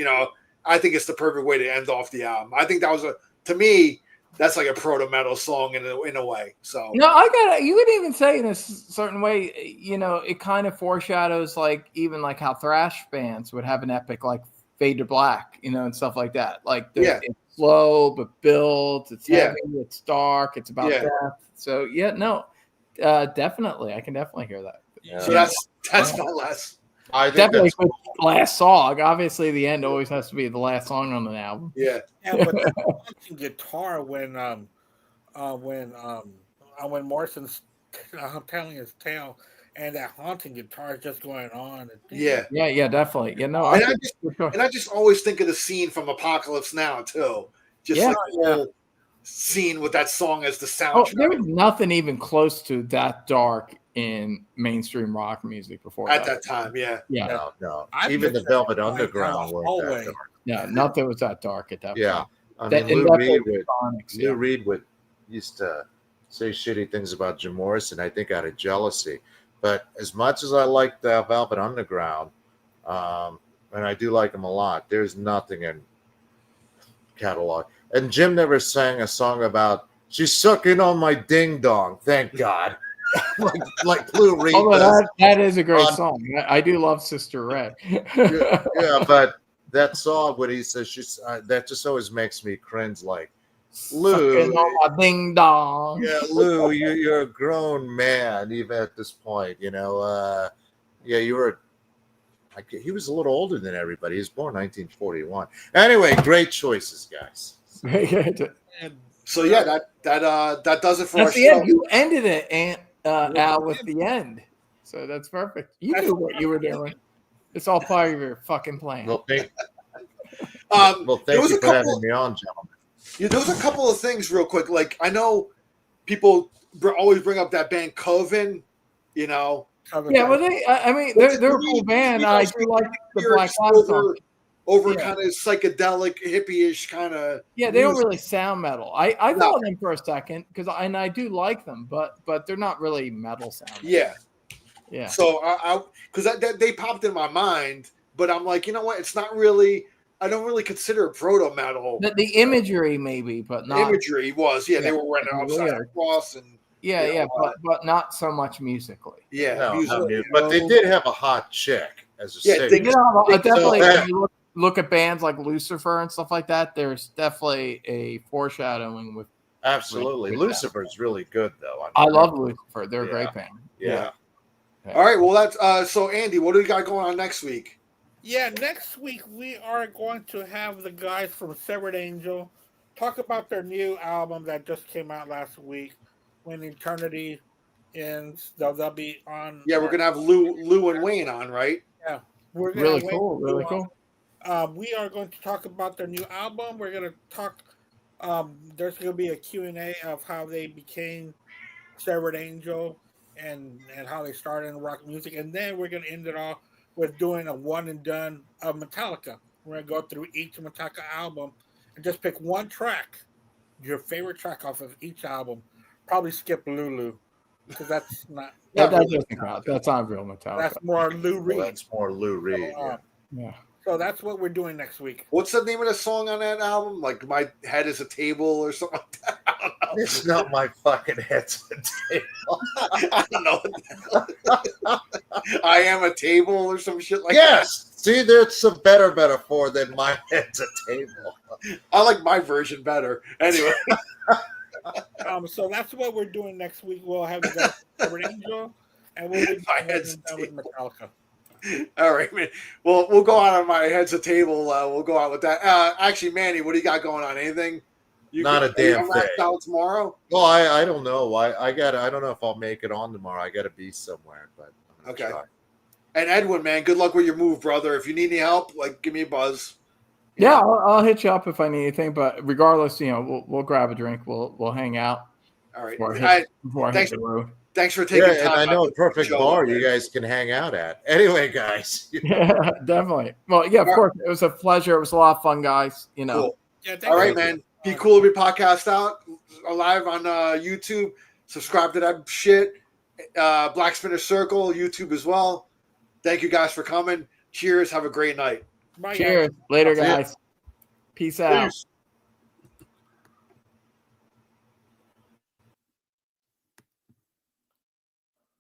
I think it's the perfect way to end off the album. I think that was to me that's like a proto metal song in a way. So No, I got you would even say in a certain way, you know, it kind of foreshadows like even like how thrash bands would have an epic like Fade to Black, you know, and stuff like that. Like it's slow but built, it's heavy, it's dark, it's about death. So definitely, I can definitely hear that. Yeah. So that's my last. I think definitely that's last song. Obviously, the end always has to be the last song on an album. Yeah, but the guitar when Morrison's telling his tale, and that haunting guitar is just going on. Yeah, definitely. You know, and I just always think of the scene from Apocalypse Now too. Just like the whole scene with that song as the soundtrack. There was nothing even close to that dark in mainstream rock music before at that time. Yeah. No. Even the Velvet Underground was that dark. Yeah, nothing was that dark at that point. Yeah, I mean, Lou Reed used to say shitty things about Jim Morrison, I think out of jealousy. But as much as I like the Velvet Underground, and I do like them a lot, there's nothing in catalog. And Jim never sang a song about she's sucking on my ding dong. Thank God. like Lou Reed. That is a great song. I do love Sister Red. yeah, but that song when he says she's that just always makes me cringe. Like Lou, on my ding dong. Yeah, Lou, you're a grown man even at this point. You know, you were. He was a little older than everybody. He was born 1941. Anyway, great choices, guys. So that does it for our show. You ended it, Al, with the end. So that's perfect. You knew what you were doing. It's all part of your fucking plan. Well, thank you for having me on, gentlemen. Yeah, there was a couple of things real quick. Like I know people always bring up that band Coven, you know. Yeah, well, they're a cool band. I do like the Black Sabbath song. Over kind of psychedelic, hippie-ish kind of. Yeah, they don't really sound metal. I thought them for a second I do like them, but they're not really metal sounding. Yeah. So because they popped in my mind, but I'm like, you know what? It's not really. I don't really consider it proto metal. The imagery maybe, but not. Imagery was they were wearing an upside cross and. But not so much musically. Yeah, but they did have a hot chick as a singer. Definitely. When you look at bands like Lucifer and stuff like that, there's definitely a foreshadowing with. Absolutely, Lucifer's really good though. I love Lucifer; they're a great band. Yeah. All right, well that's so. Andy, what do we got going on next week? Yeah, next week we are going to have the guys from Severed Angel talk about their new album that just came out last week. When Eternity ends, they'll be on. Yeah, we're gonna have Lou and Wayne on, right? Yeah, we're gonna really cool. We are going to talk about their new album. We're gonna talk. There's gonna be a Q&A of how they became Severed Angel and how they started in rock music, and then we're gonna end it off with doing a one and done of Metallica. We're gonna go through each Metallica album and just pick one track, your favorite track off of each album. Probably skip Lulu because that's not. That doesn't count. That's not real Metallica. That's more Lou Reed. That's more Lou Reed. So that's what we're doing next week. What's the name of the song on that album? Like My Head is a Table or something like that? I don't know. It's not my fucking head's a table. I don't know. I am a table or some shit like that. Yes. See, there's a better metaphor than my head's a table. I like my version better. Anyway. So that's what we're doing next week. We'll have the Severed Angel, and we'll be done with Metallica. All right, man. Well, we'll go out on My Head's a Table. We'll go out with that. Actually, Manny, what do you got going on? Anything? Not a damn thing. Out tomorrow? Well, I don't know. I don't know if I'll make it on tomorrow. I got to be somewhere, but I'm gonna try. And Edwin, man, good luck with your move, brother. If you need any help, give me a buzz. Yeah, I'll hit you up if I need anything. But regardless, we'll grab a drink. We'll hang out. All right. Before I hit the road. Thanks for taking time. And I know a perfect bar you guys can hang out at. Anyway, guys. Yeah, definitely. Well, yeah, of course. It was a pleasure. It was a lot of fun, guys. Cool. Yeah, all right, man. Be cool to be podcast out live on YouTube. Subscribe to that shit. Black Spinner Circle, YouTube as well. Thank you guys for coming. Cheers. Have a great night. Bye, Cheers. Guys. Later, guys. Peace out. Peace.